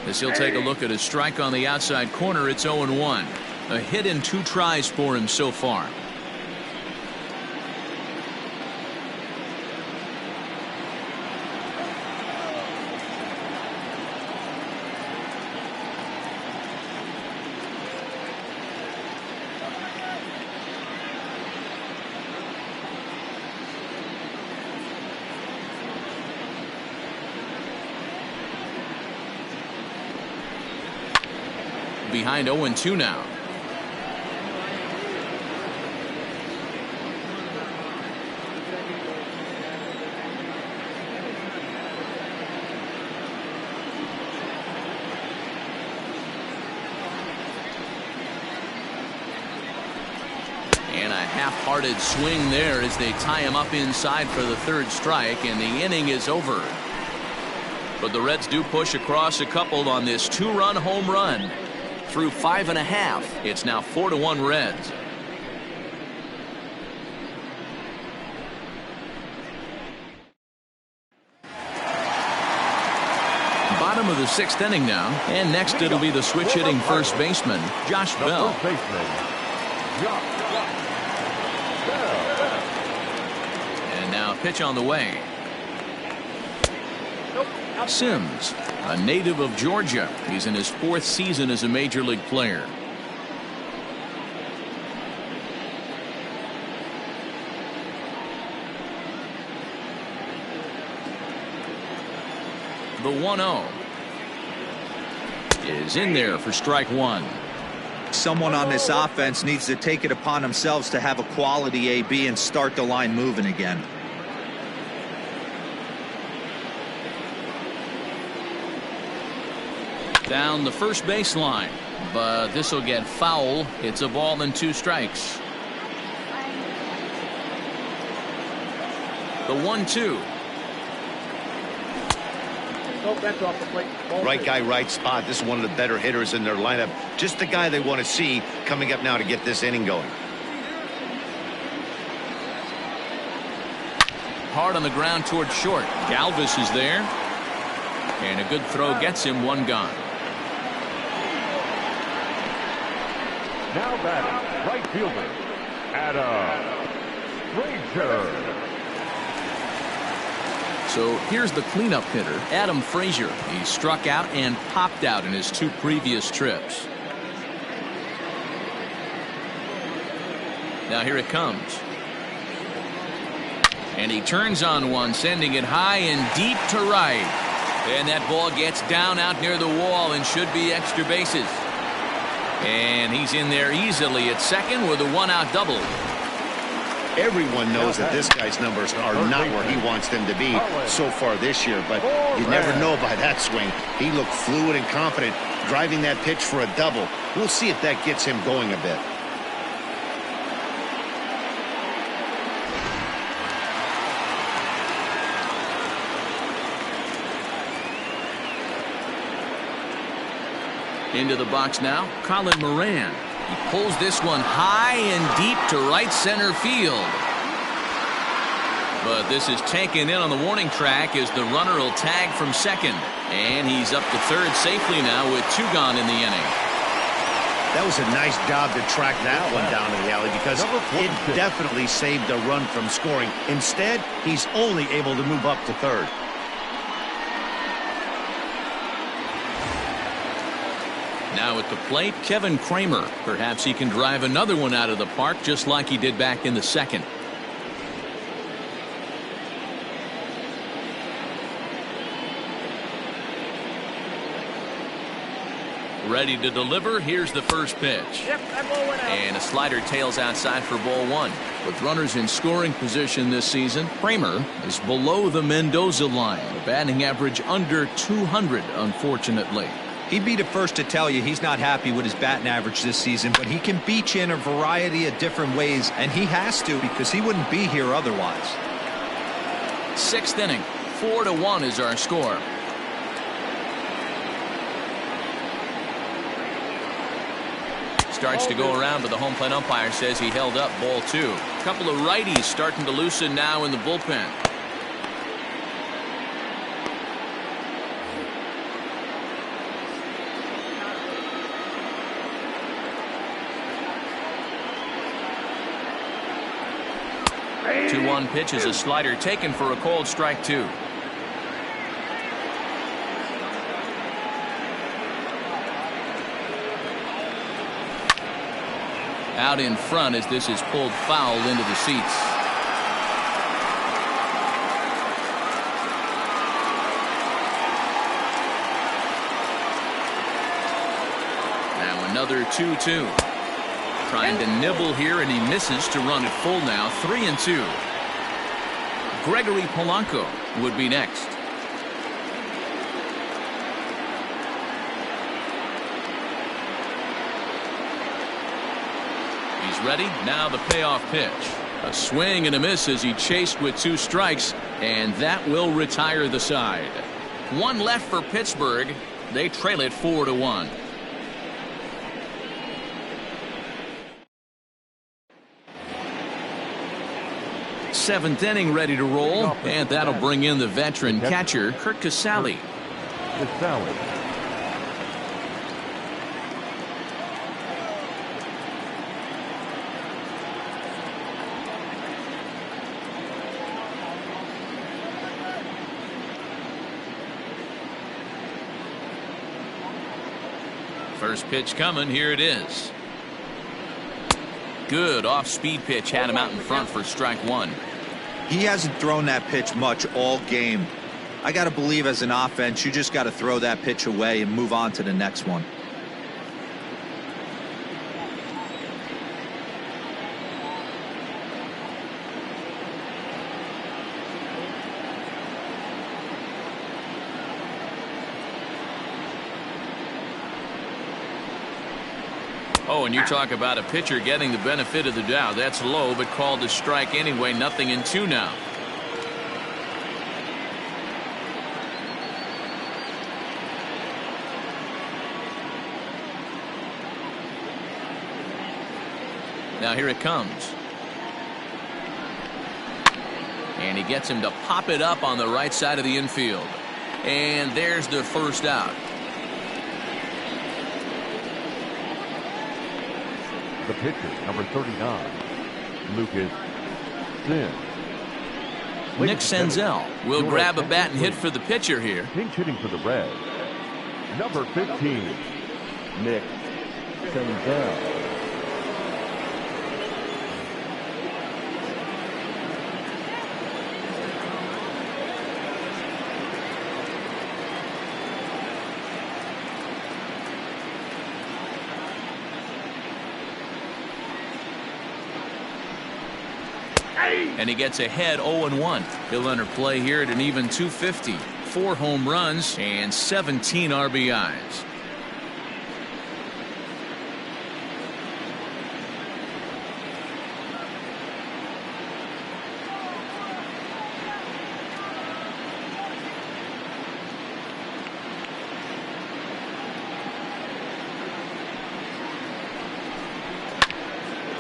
As he'll take a look at his strike on the outside corner, it's 0-1. A hit in 2 tries for him so far. behind 0-2 now. And a half-hearted swing there as they tie him up inside for the third strike, and the inning is over. But the Reds do push across a couple on this two-run home run. Through 5.5, it's now 4-1 Reds. Bottom of the 6th inning now, and next it'll be the switch-hitting first baseman, Josh Bell. And now pitch on the way. Sims, a native of Georgia. He's in his 4th season as a major league player. The 1-0 is in there for strike one. Someone on this offense needs to take it upon themselves to have a quality AB and start the line moving again. Down the first baseline, but this will get foul. It's a ball and 2 strikes. The 1-2. Oh, that's off the plate. Right guy, right spot. This is one of the better hitters in their lineup. Just the guy they want to see coming up now to get this inning going. Hard on the ground toward short. Galvis is there. And a good throw gets him one gone. Now batting, right fielder, Adam Frazier. So here's the cleanup hitter, Adam Frazier. He struck out and popped out in his 2 previous trips. Now here it comes. And he turns on one, sending it high and deep to right. And that ball gets down out near the wall and should be extra bases. And he's in there easily at second with a 1-out double. Everyone knows that this guy's numbers are not where he wants them to be so far this year, but you never know by that swing. He looked fluid and confident, driving that pitch for a double. We'll see if that gets him going a bit. Into the box now, Colin Moran. He pulls this one high and deep to right center field. But this is taken in on the warning track as the runner will tag from second. And he's up to third safely now with 2 gone in the inning. That was a nice job to track that one down to the alley because it definitely saved a run from scoring. Instead, he's only able to move up to third. Now at the plate, Kevin Kramer. Perhaps he can drive another one out of the park just like he did back in the second. Ready to deliver. Here's the first pitch. And a slider tails outside for ball 1. With runners in scoring position this season, Kramer is below the Mendoza line. A batting average under 200, unfortunately. He'd be the first to tell you he's not happy with his batting average this season, but he can beat you in a variety of different ways, and he has to because he wouldn't be here otherwise. 6th inning, 4-1 is our score. Starts to go around, but the home plate umpire says he held up ball 2. A couple of righties starting to loosen now in the bullpen. The 2-1 pitch is a slider taken for a called strike 2. Out in front as this is pulled foul into the seats. Now another 2-2. Trying to nibble here, and he misses to run it full now. 3-2. Gregory Polanco would be next. He's ready. Now the payoff pitch. A swing and a miss as he chased with 2 strikes, and that will retire the side. 1 left for Pittsburgh. They trail it 4-1. Seventh inning ready to roll, and that'll bring in the veteran catcher, Curt Casali. First pitch coming. Here it is. Good off-speed pitch. Had him out in front for strike 1. He hasn't thrown that pitch much all game. I got to believe as an offense, you just got to throw that pitch away and move on to the next one. Oh, and you talk about a pitcher getting the benefit of the doubt. That's low, but called a strike anyway. 0-2 now. Now here it comes. And he gets him to pop it up on the right side of the infield. And there's the first out. The pitcher, number 39, Lucas Sims. Nick Senzel will grab a bat and hit for the pitcher here. Pinch hitting for the Reds, number 15, Nick Senzel. And he gets ahead 0-1. He'll enter play here at an even 250. 4 home runs and 17 RBIs.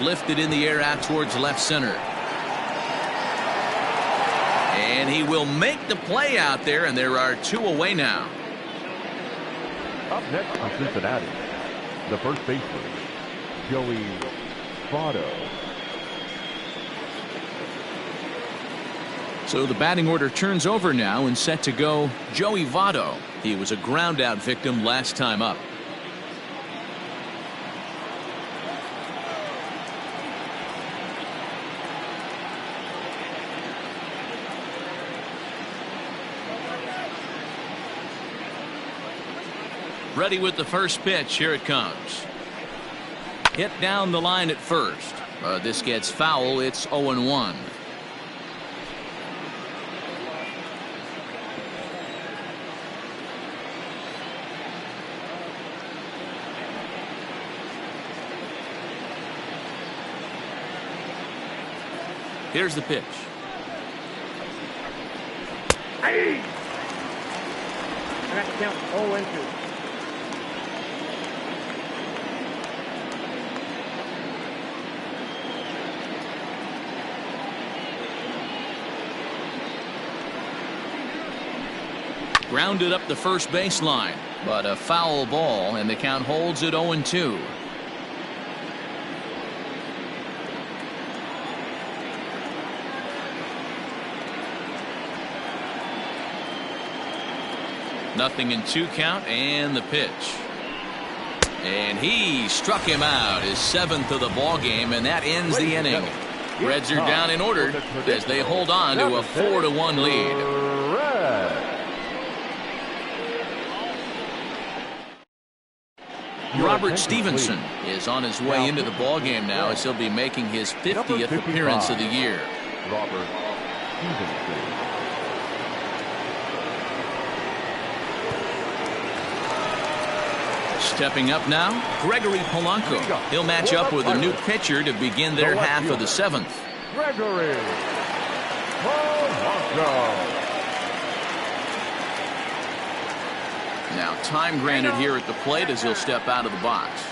Lifted in the air out towards left center. And he will make the play out there, and there are 2 away now. Up next for Cincinnati, the first baseman, Joey Votto. So the batting order turns over now, and set to go Joey Votto. He was a ground out victim last time up. Ready with the first pitch. Here it comes. Hit down the line at first. This gets foul. It's 0-1. Here's the pitch. Hey! That counts 0-2. Grounded up the first baseline, but a foul ball, and the count holds at 0-2. Nothing in 2 count, and the pitch. And he struck him out, his 7th of the ball game, and that ends the inning. Reds are down in order as they hold on to a 4-1 lead. Robert Stevenson is on his way into the ballgame now as he'll be making his 50th appearance of the year. Robert Stevenson. Stepping up now, Gregory Polanco. He'll match up with a new pitcher to begin their half of the 7th. Gregory Polanco. Now time granted here at the plate as he'll step out of the box.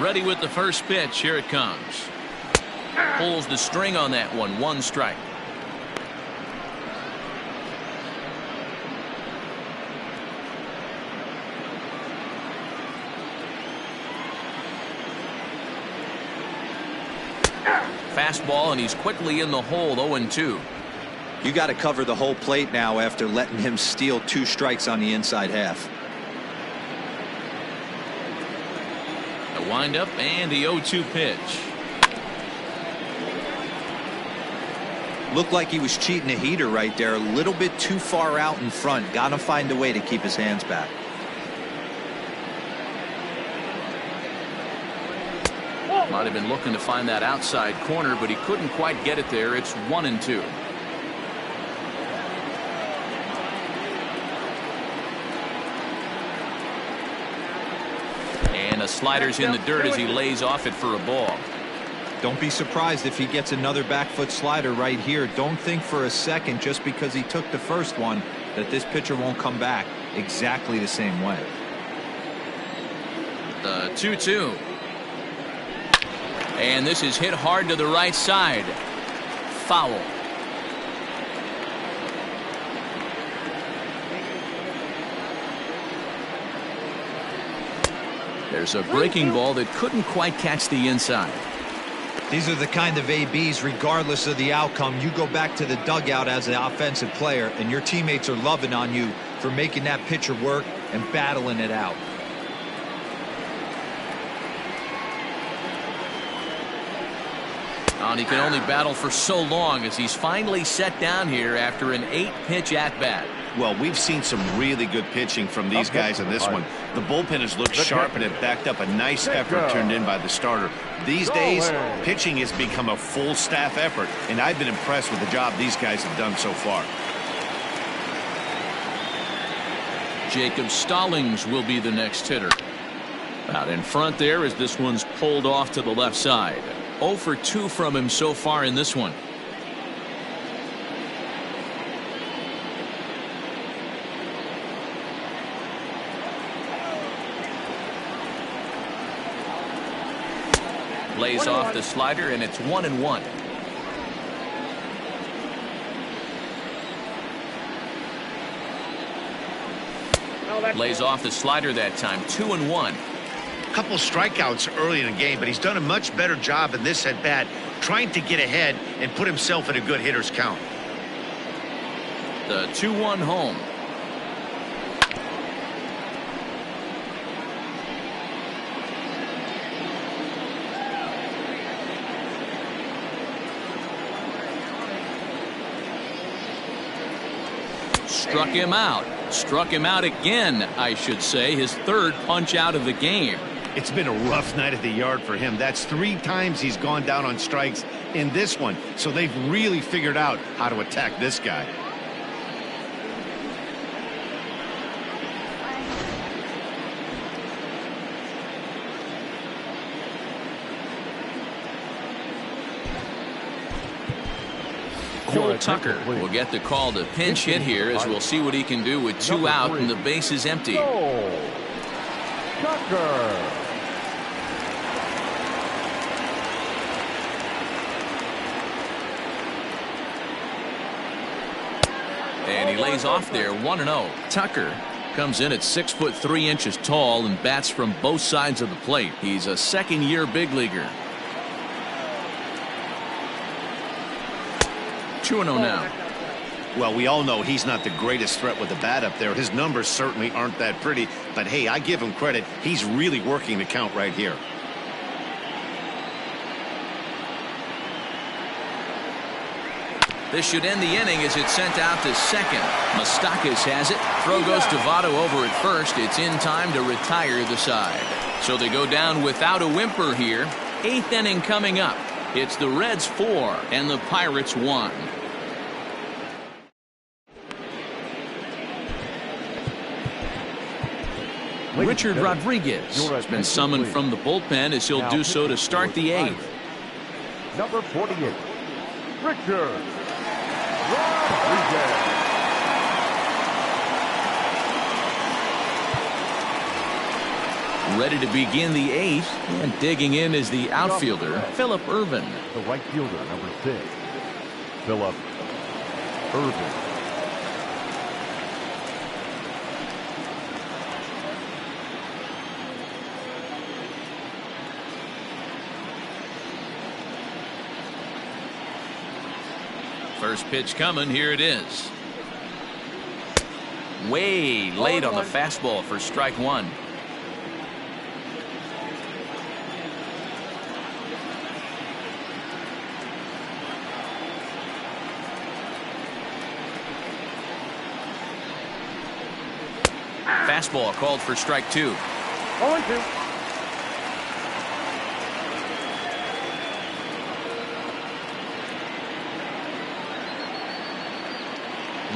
Ready with the first pitch. Here it comes. Pulls the string on that one. 1 strike. Fastball, and he's quickly in the hole. 0-2. You got to cover the whole plate now after letting him steal 2 strikes on the inside half. A windup and the 0-2 pitch. Looked like he was cheating a heater right there. A little bit too far out in front. Got to find a way to keep his hands back. Might have been looking to find that outside corner, but he couldn't quite get it there. It's 1-2. And a slider's in the dirt as he lays off it for a ball. Don't be surprised if he gets another back foot slider right here. Don't think for a second, just because he took the first one, that this pitcher won't come back exactly the same way. The 2-2. And this is hit hard to the right side. Foul. There's a breaking ball that couldn't quite catch the inside. These are the kind of ABs, regardless of the outcome. You go back to the dugout as an offensive player, and your teammates are loving on you for making that pitcher work and battling it out. And he can only battle for so long as he's finally set down here after an 8-pitch at-bat. Well, we've seen some really good pitching from these guys in this one. The bullpen has looked sharp, and it backed up a nice effort turned in by the starter. These days, pitching has become a full staff effort, and I've been impressed with the job these guys have done so far. Jacob Stallings will be the next hitter. Out in front there as this one's pulled off to the left side. 0 for 2 from him so far in this one. Lays off the slider, and it's 1-1. Lays off the slider that time. 2-1. Couple strikeouts early in the game, but he's done a much better job in this at bat, trying to get ahead and put himself in a good hitter's count. The 2-1 home. Struck him out. Struck him out again, I should say. His 3rd punch out of the game. It's been a rough night at the yard for him. That's 3 times he's gone down on strikes in this one. So they've really figured out how to attack this guy. Cole Tucker will get the call to pinch hit here, as we'll see what he can do with 2 out and the base is empty. Tucker. And he lays off there. 1-0. Tucker comes in at 6'3" tall and bats from both sides of the plate. He's a 2nd-year big leaguer. 2-0 now. Well, we all know he's not the greatest threat with the bat up there. His numbers certainly aren't that pretty, but hey, I give him credit. He's really working the count right here. This should end the inning as it's sent out to second. Moustakas has it. Throw goes to Votto over at first. It's in time to retire the side. So they go down without a whimper here. 8th inning coming up. It's the Reds 4 and the Pirates 1. Richard Rodriguez has been summoned from the bullpen as he'll do so to start the 8th. Number 48, Richard Rodriguez. Ready to begin the 8th, and digging in is the outfielder, Phillip Ervin. The right fielder, number 6, Phillip Ervin. First pitch coming. Here it is. Way late on the fastball for strike one. Fastball called for strike two. 0-2.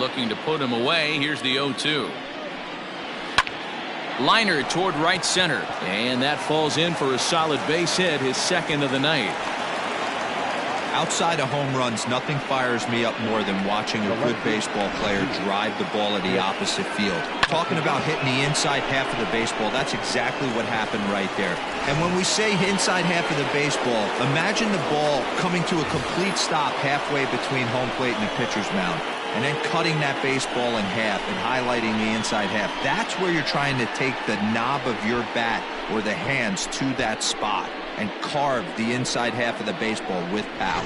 Looking to put him away. Here's the 0-2. Liner toward right center. And that falls in for a solid base hit, his second of the night. Outside of home runs, nothing fires me up more than watching a good baseball player drive the ball at the opposite field. Talking about hitting the inside half of the baseball, that's exactly what happened right there. And when we say inside half of the baseball, imagine the ball coming to a complete stop halfway between home plate and the pitcher's mound, and then cutting that baseball in half and highlighting the inside half. That's where you're trying to take the knob of your bat or the hands to that spot and carve the inside half of the baseball with power.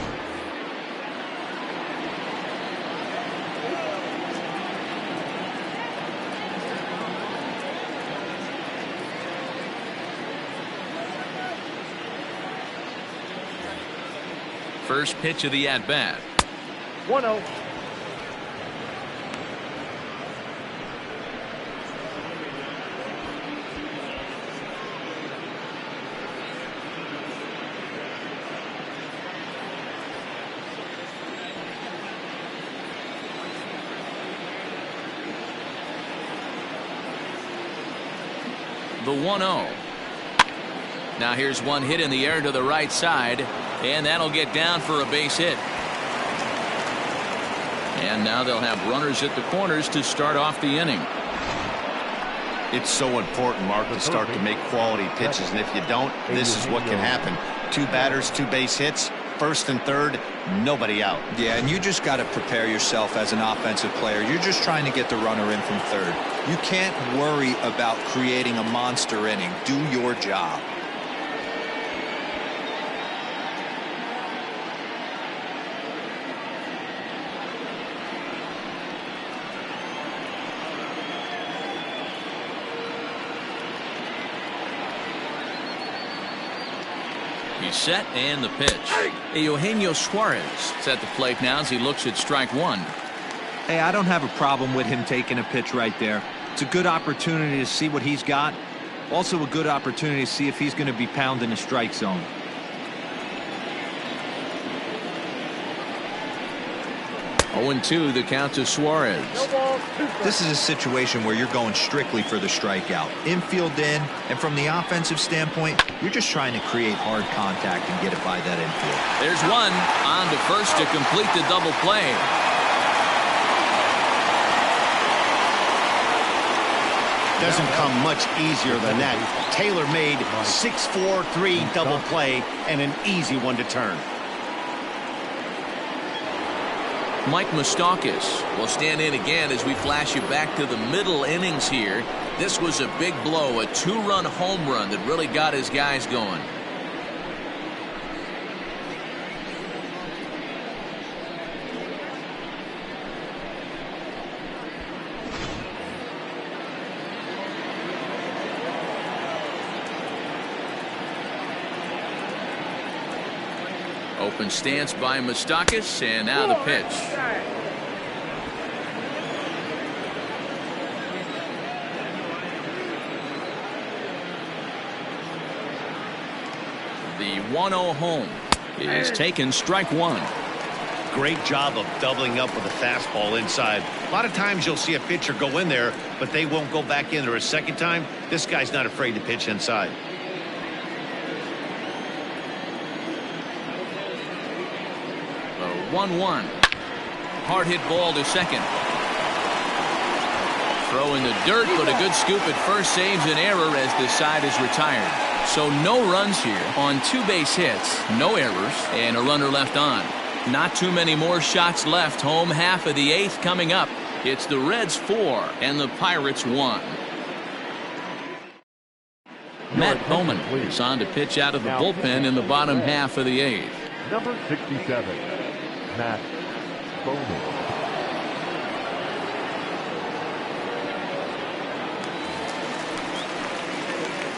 First pitch of the at-bat. 1-0. The 1-0. Now here's one hit in the air to the right side, and that'll get down for a base hit. And now they'll have runners at the corners to start off the inning. It's so important, Mark, to start to make quality pitches, and if you don't, this is what can happen. 2 batters, 2 base hits, first and third, nobody out. Yeah, and you just got to prepare yourself as an offensive player. You're just trying to get the runner in from third. You can't worry about creating a monster inning. Do your job. He's set, and the pitch. Eugenio Suarez is at the plate now as he looks at strike one. Hey, I don't have a problem with him taking a pitch right there. It's a good opportunity to see what he's got. Also a good opportunity to see if he's going to be pounding the strike zone. Oh, 0-2 the count to Suarez. No ball, 2 strikes. This is a situation where you're going strictly for the strikeout. Infield in, and from the offensive standpoint, you're just trying to create hard contact and get it by that infield. There's one on to first to complete the double play. Doesn't come much easier than that. Taylor made 6-4-3 double play and an easy one to turn. Mike Moustakas will stand in again as we flash you back to the middle innings here. This was a big blow, a 2-run home run that really got his guys going. Open stance by Moustakas, and now the pitch. The 1-0 home is taken, strike one. Great job of doubling up with a fastball inside. A lot of times you'll see a pitcher go in there, but they won't go back in there a second time. This guy's not afraid to pitch inside. The 1-1. Hard hit ball to second. Throw in the dirt, but a good scoop at first saves an error as the side is retired. So no runs here on 2 base hits, no errors, and a runner left on. Not too many more shots left. Home half of the 8th coming up. It's the Reds 4 and the Pirates 1. Matt Bowman is on to pitch out of the bullpen in the bottom half of the 8th. Number 67, Matt Bowman.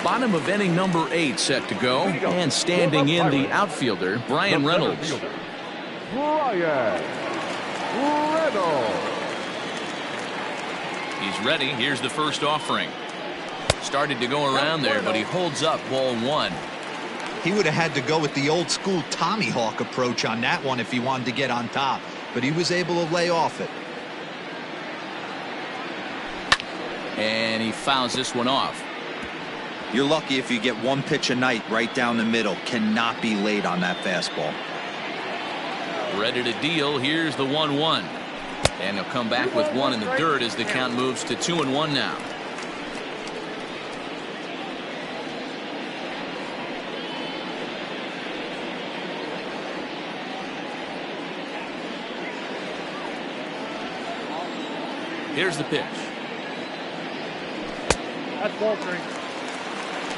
Bottom of inning number 8 set to go, and standing in the outfielder, Brian Reynolds. Brian Reynolds. He's ready. Here's the first offering. Started to go around there, but he holds up ball 1. He would have had to go with the old school Tommy Hawk approach on that one if he wanted to get on top, but he was able to lay off it. And he fouls this one off. You're lucky if you get 1 pitch a night right down the middle. Cannot be late on that fastball. Ready to deal. Here's the 1-1. And he'll come back with 1 in the dirt as the count moves to 2-1 now. Here's the pitch. That's ball 3.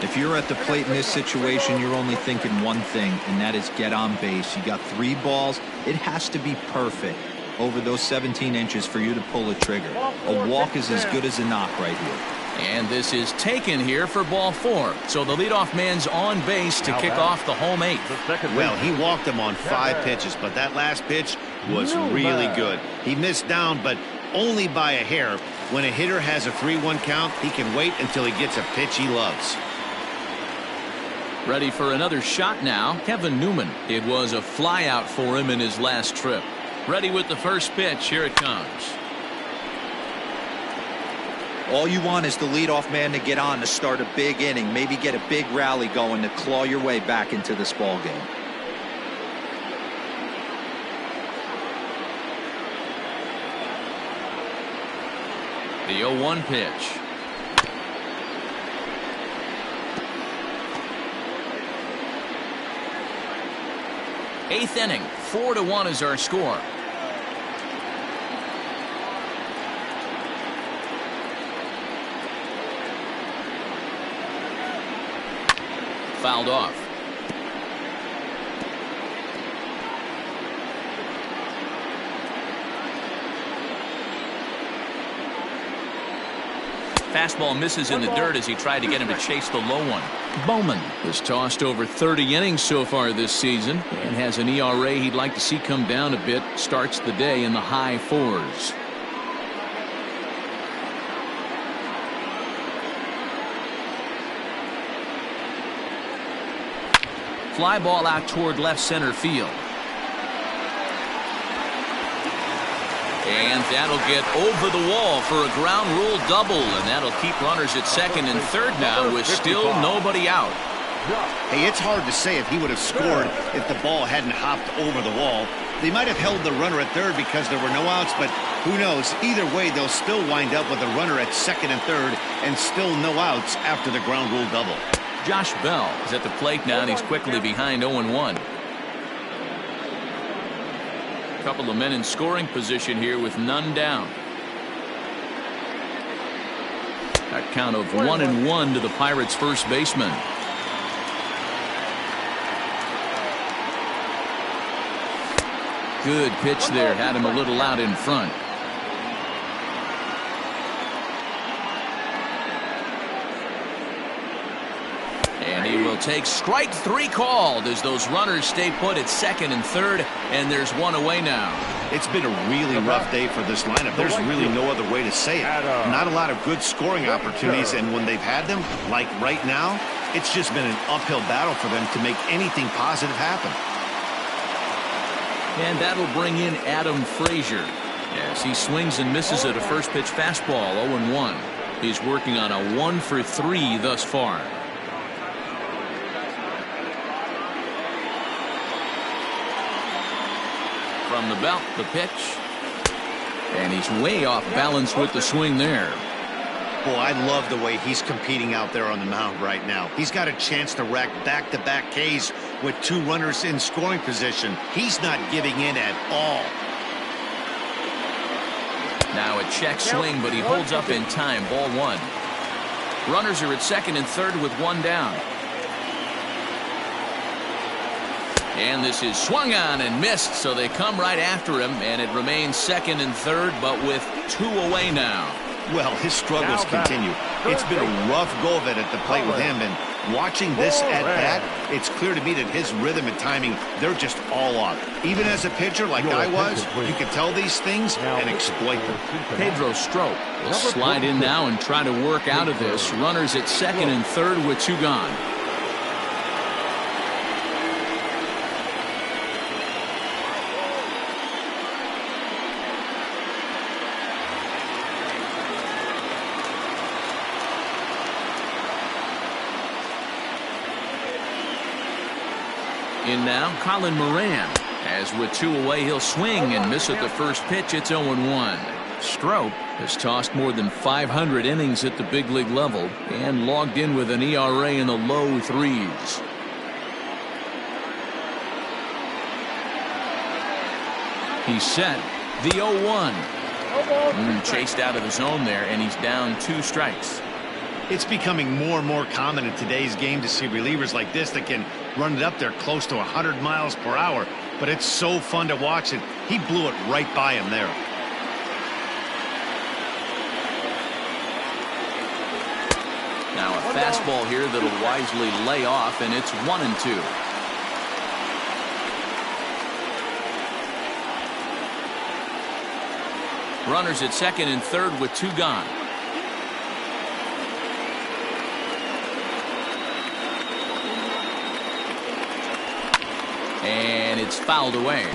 If you're at the plate in this situation, you're only thinking one thing, and that is get on base. You got 3 balls. It has to be perfect over those 17 inches for you to pull a trigger. A walk is as good as a knock right here. And this is taken here for ball 4. So the leadoff man's on base to kick off the home 8th. Well, he walked him on 5 pitches, but that last pitch was really good. He missed down, but only by a hair. When a hitter has a 3-1 count, he can wait until he gets a pitch he loves. Ready for another shot now, Kevin Newman. It was a flyout for him in his last trip. Ready with the first pitch. Here it comes. All you want is the leadoff man to get on to start a big inning, maybe get a big rally going to claw your way back into this ball game. The 0-1 pitch. Eighth inning, 4-1 is our score. Fouled off. Fastball misses in the dirt as he tried to get him to chase the low one. Bowman has tossed over 30 innings so far this season and has an ERA he'd like to see come down a bit. Starts the day in the high 4s. Fly ball out toward left center field. And that'll get over the wall for a ground rule double, and that'll keep runners at second and third now with still nobody out. Hey, it's hard to say if he would have scored if the ball hadn't hopped over the wall. They might have held the runner at third because there were no outs, but who knows? Either way, they'll still wind up with a runner at second and third and still no outs after the ground rule double. Josh Bell is at the plate now, and he's quickly behind 0-1. Couple of men in scoring position here with none down. A count of 1-1 to the Pirates' first baseman. Good pitch there, had him a little out in front. And he will take strike 3 called as those runners stay put at second and third, and there's one away now. It's been a really rough day for this lineup. There's really no other way to say it. Not a lot of good scoring opportunities, and when they've had them, like right now, it's just been an uphill battle for them to make anything positive happen. And that'll bring in Adam Frazier as he swings and misses at a first pitch fastball. 0-1. He's working on a 1 for 3 thus far. From the belt, the pitch. And he's way off balance with the swing there. Boy, I love the way he's competing out there on the mound right now. He's got a chance to rack back-to-back Ks with 2 runners in scoring position. He's not giving in at all. Now a check swing, but he holds up in time. Ball 1. Runners are at second and third with 1 down. And this is swung on and missed, so they come right after him, and it remains second and third, but with 2 away now. Well, his struggles continue. It's been a rough go of it at the plate with him, and watching this at bat, it's clear to me that his rhythm and timing, they're just all off. Even as a pitcher like I was, you can tell these things and exploit them. Pedro Strop will slide in now and try to work out of this. Runners at second and third with 2 gone. In now, Colin Moran. As with 2 away, he'll swing and miss at the first pitch. It's 0-1. Strop has tossed more than 500 innings at the big league level and logged in with an ERA in the low 3s. He's set. The 0-1. Chased out of the zone there, and he's down 2 strikes. It's becoming more and more common in today's game to see relievers like this that can run it up there close to 100 miles per hour. But it's so fun to watch it. He blew it right by him there. Now a fastball here that'll wisely lay off, and it's 1-2. Runners at second and third with 2 gone. And it's fouled away.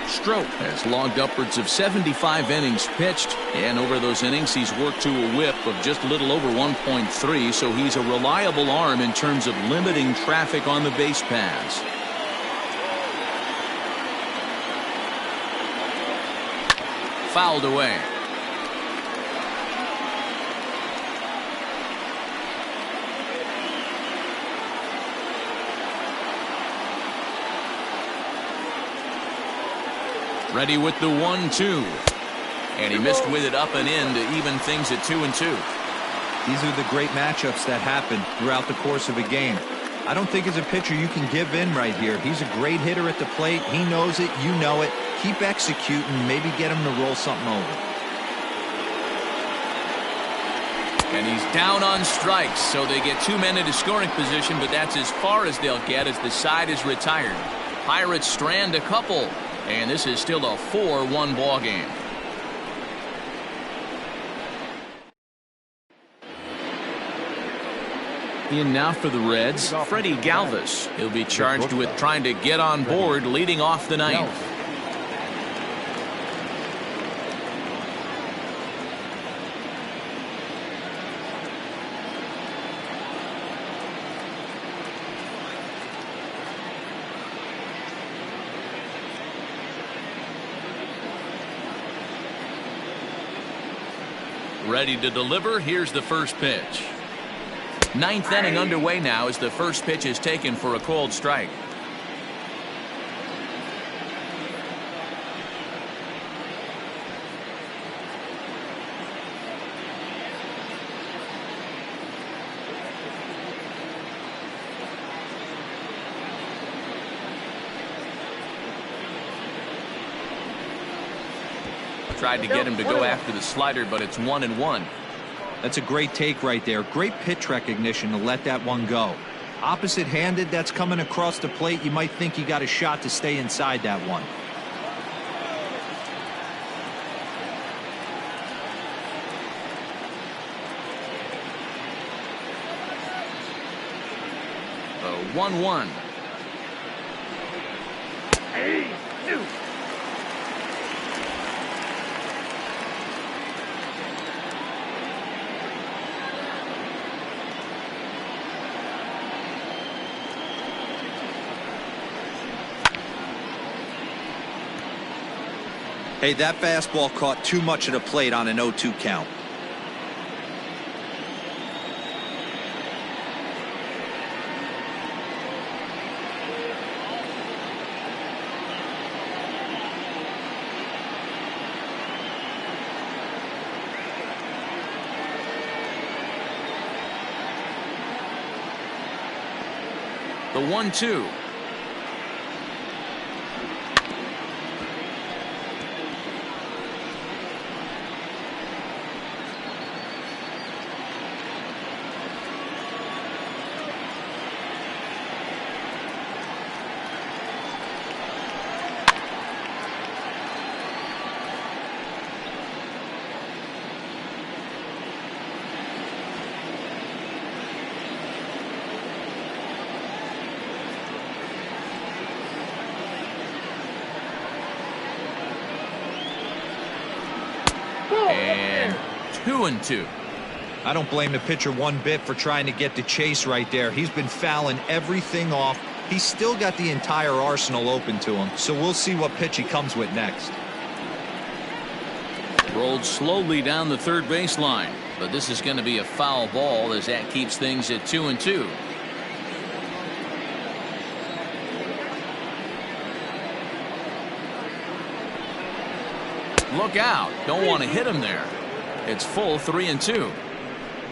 Strop has logged upwards of 75 innings pitched, and over those innings he's worked to a whip of just a little over 1.3, so he's a reliable arm in terms of limiting traffic on the base paths. Fouled away. Ready with the 1-2. And he missed with it up and in to even things at 2-2. These are the great matchups that happen throughout the course of a game. I don't think as a pitcher you can give in right here. He's a great hitter at the plate. He knows it. You know it. Keep executing. Maybe get him to roll something over. And he's down on strikes, so they get 2 men into scoring position, but that's as far as they'll get as the side is retired. Pirates strand a couple, and this is still a 4-1 ball game. In now for the Reds, Freddie Galvis. He'll be charged with trying to get on board leading off the ninth. Ready to deliver. Here's the first pitch. Ninth inning underway now as the first pitch is taken for a called strike. Tried to get him to go after the slider, but it's 1-1. That's a great take right there. Great pitch recognition to let that one go. Opposite-handed, that's coming across the plate. You might think you got a shot to stay inside that one. The 1-1. Hey, that fastball caught too much of the plate on an 0-2 count. The 1-2. And 2-2. I don't blame the pitcher one bit for trying to get the chase right there. He's been fouling everything off. He's still got the entire arsenal open to him, so we'll see what pitch he comes with next. Rolled slowly down the third baseline, but this is going to be a foul ball as that keeps things at 2-2. Look out. Don't want to hit him there. It's full 3-2.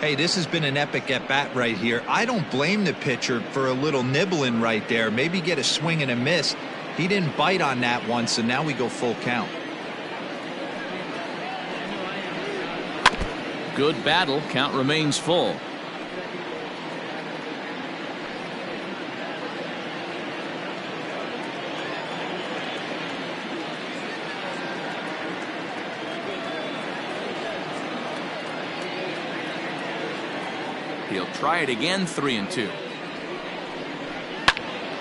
Hey, this has been an epic at-bat right here. I don't blame the pitcher for a little nibbling right there. Maybe get a swing and a miss. He didn't bite on that one, so now we go full count. Good battle. Count remains full. He'll try it again. 3-2.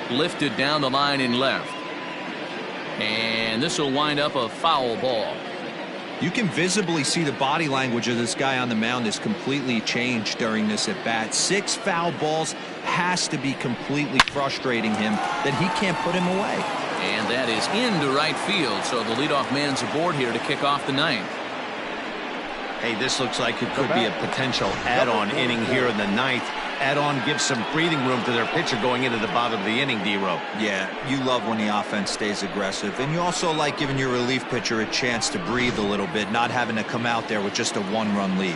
Lifted down the line in left. And this will wind up a foul ball. You can visibly see the body language of this guy on the mound is completely changed during this at bat. 6 foul balls has to be completely frustrating him that he can't put him away. And that is into right field, so the leadoff man's aboard here to kick off the ninth. Hey, this looks like it could be a potential add-on inning here in the ninth. Add-on gives some breathing room to their pitcher going into the bottom of the inning, D-Row. Yeah, you love when the offense stays aggressive, and you also like giving your relief pitcher a chance to breathe a little bit, not having to come out there with just a 1-run lead.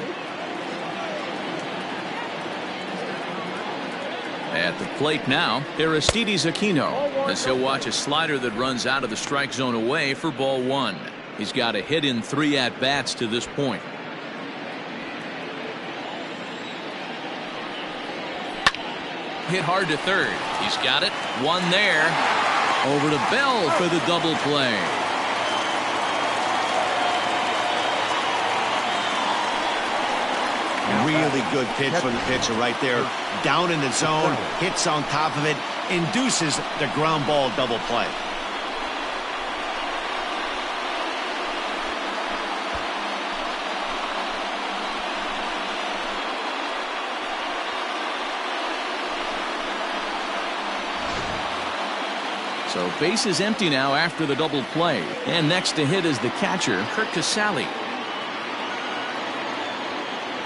At the plate now, Aristides Aquino, as he'll watch a slider that runs out of the strike zone away for ball 1. He's got a hit in 3 at-bats to this point. Hit hard to third. He's got it. 1 there. Over to Bell for the double play. Really good pitch from the pitcher right there. Down in the zone, hits on top of it, induces the ground ball double play. So base is empty now after the double play. And next to hit is the catcher, Curt Casali.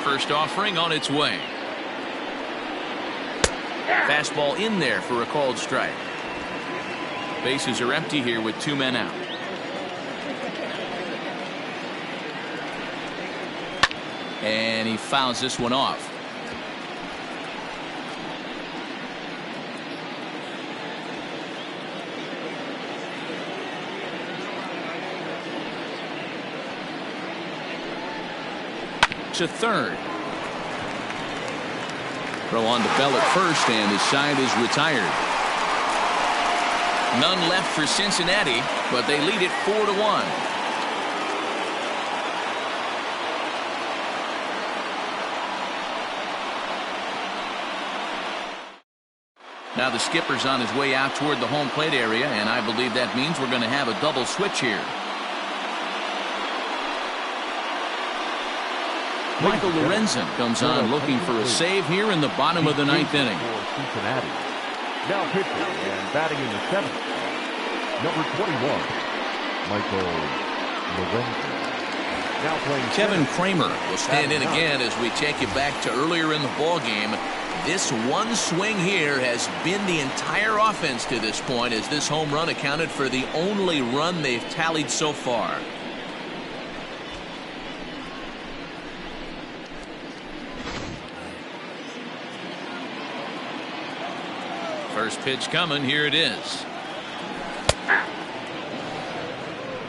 First offering on its way. Fastball in there for a called strike. Bases are empty here with 2 men out. And he fouls this one off. To third. Throw on to Bell at first, and his side is retired. None left for Cincinnati, but they lead it 4-1. Now the skipper's on his way out toward the home plate area, and I believe that means we're going to have a double switch here. Michael Lorenzen comes on looking for a save here in the bottom of the 9th inning. Cincinnati. Now pitching and batting in the 7th. Number 21, Michael Lorenzen. Now playing Kevin Kramer will stand in again as we take you back to earlier in the ball game. This one swing here has been the entire offense to this point, as this home run accounted for the only run they've tallied so far. First pitch coming. Here it is.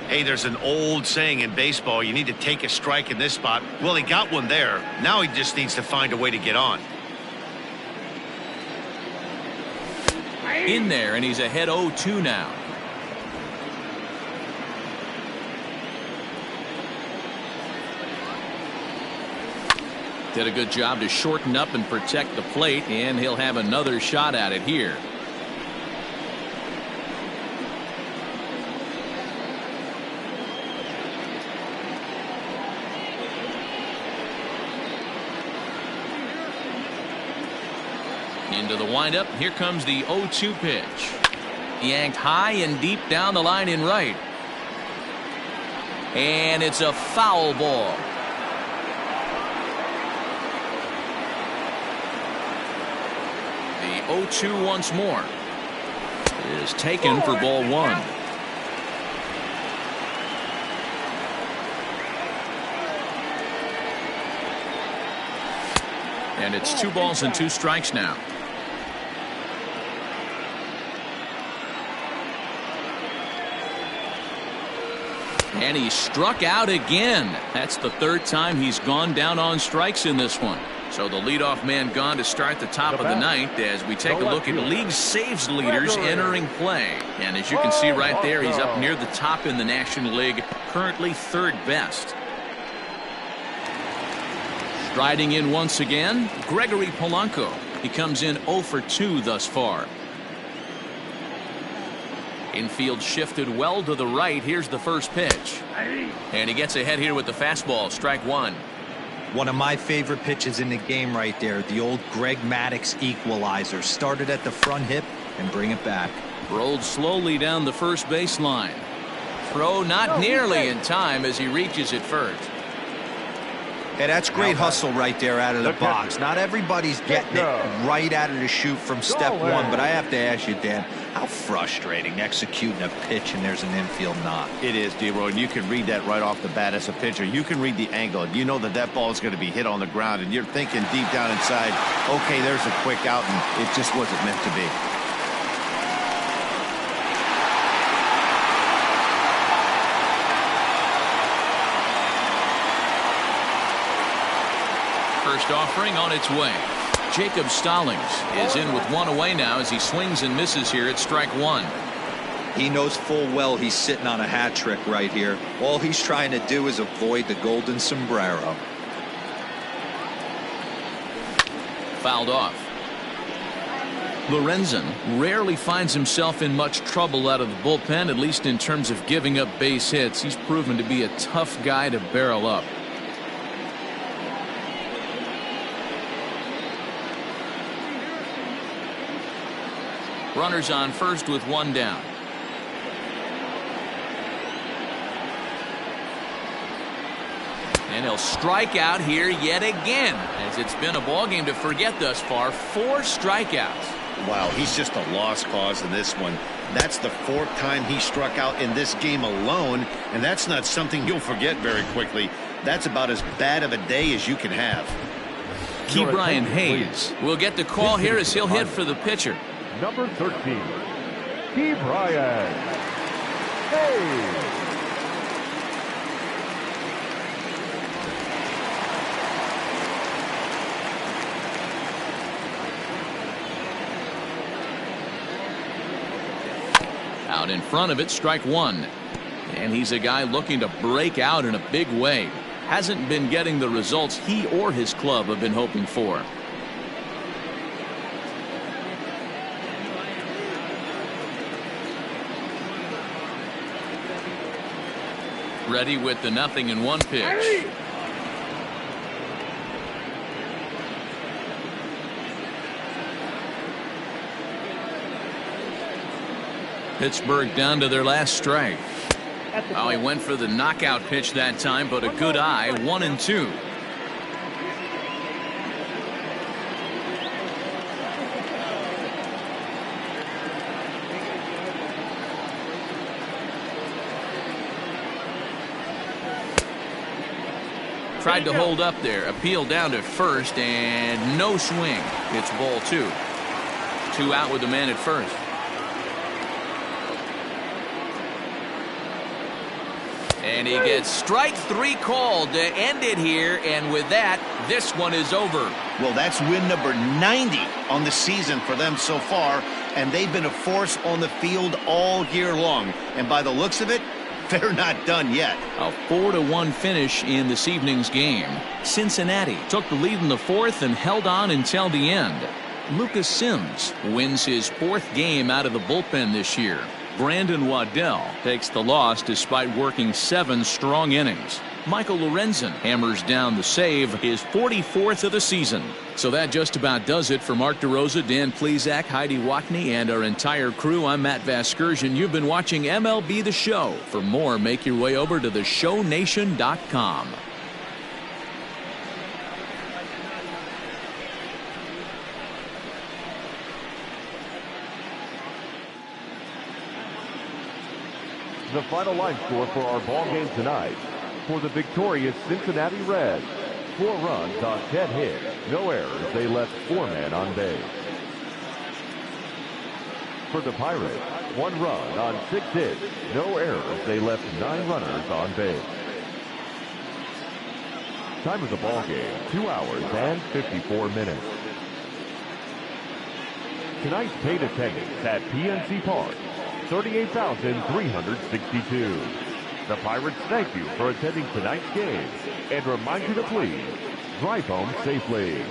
Hey, there's an old saying in baseball, you need to take a strike in this spot. Well, he got one there. Now he just needs to find a way to get on. In there, and he's ahead 0-2 now. Did a good job to shorten up and protect the plate, and he'll have another shot at it here. Into the windup. Here comes the 0-2 pitch. Yanked high and deep down the line in right. And it's a foul ball. The 0-2 once more is taken for ball one. And it's 2 balls and 2 strikes now. And he struck out again. That's the 3rd time he's gone down on strikes in this one. So the leadoff man gone to start the top of the 9th as we take a look at league saves leaders entering play. And as you can see right there, he's up near the top in the National League, currently 3rd best. Striding in once again, Gregory Polanco. He comes in 0 for 2 thus far. Infield shifted well to the right. Here's the first pitch. And he gets ahead here with the fastball. Strike one. One of my favorite pitches in the game right there. The old Greg Maddux equalizer. Started at the front hip and bring it back. Rolled slowly down the first baseline. Throw not nearly in time as he reaches it first. Hey, that's great hustle right there out of the box. Not everybody's getting it right out of the chute from step one, but I have to ask you, Dan, how frustrating executing a pitch and there's an infield knock. It is, D-Roy, and you can read that right off the bat as a pitcher. You can read the angle. You know that that ball is going to be hit on the ground, and you're thinking deep down inside, okay, there's a quick out, and it just wasn't meant to be. First offering on its way. Jacob Stallings is in with 1 away now as he swings and misses here at strike one. He knows full well he's sitting on a hat trick right here. All he's trying to do is avoid the golden sombrero. Fouled off. Lorenzen rarely finds himself in much trouble out of the bullpen, at least in terms of giving up base hits. He's proven to be a tough guy to barrel up. Runners on first with 1 down. And he'll strike out here yet again, as it's been a ball game to forget thus far. 4 strikeouts. Wow, he's just a lost cause in this one. That's the 4th time he struck out in this game alone, and that's not something you'll forget very quickly. That's about as bad of a day as you can have. Ke'Bryan Hayes will get the call here as he'll hit for the pitcher. Number 13, Ke'Bryan Hayes. Out in front of it, strike one. And he's a guy looking to break out in a big way. Hasn't been getting the results he or his club have been hoping for. Ready with the 0-1 pitch. Pittsburgh down to their last strike. Oh, he went for the knockout pitch that time, but a good eye. 1-2. Tried to hold up there. Appeal down to first, and no swing. It's ball 2. 2 out with the man at first. And he gets strike 3 called to end it here, and with that, this one is over. Well, that's win number 90 on the season for them so far, and they've been a force on the field all year long. And by the looks of it, they're not done yet. A 4-1 finish in this evening's game. Cincinnati took the lead in the 4th and held on until the end. Lucas Sims wins his 4th game out of the bullpen this year. Brandon Waddell takes the loss despite working 7 strong innings. Michael Lorenzen hammers down the save, his 44th of the season. So that just about does it for Mark DeRosa, Dan Plesac, Heidi Watney, and our entire crew. I'm Matt Vasgersian. You've been watching MLB The Show. For more, make your way over to theshownation.com. The final line score for our ball game tonight. For the victorious Cincinnati Reds, 4 runs on 10 hits, no errors. They left 4 men on base. For the Pirates, 1 run on 6 hits, no errors. They left 9 runners on base. Time of the ball game, 2 hours and 54 minutes. Tonight's paid attendance at PNC Park, 38,362. The Pirates thank you for attending tonight's game and remind you to please drive home safely.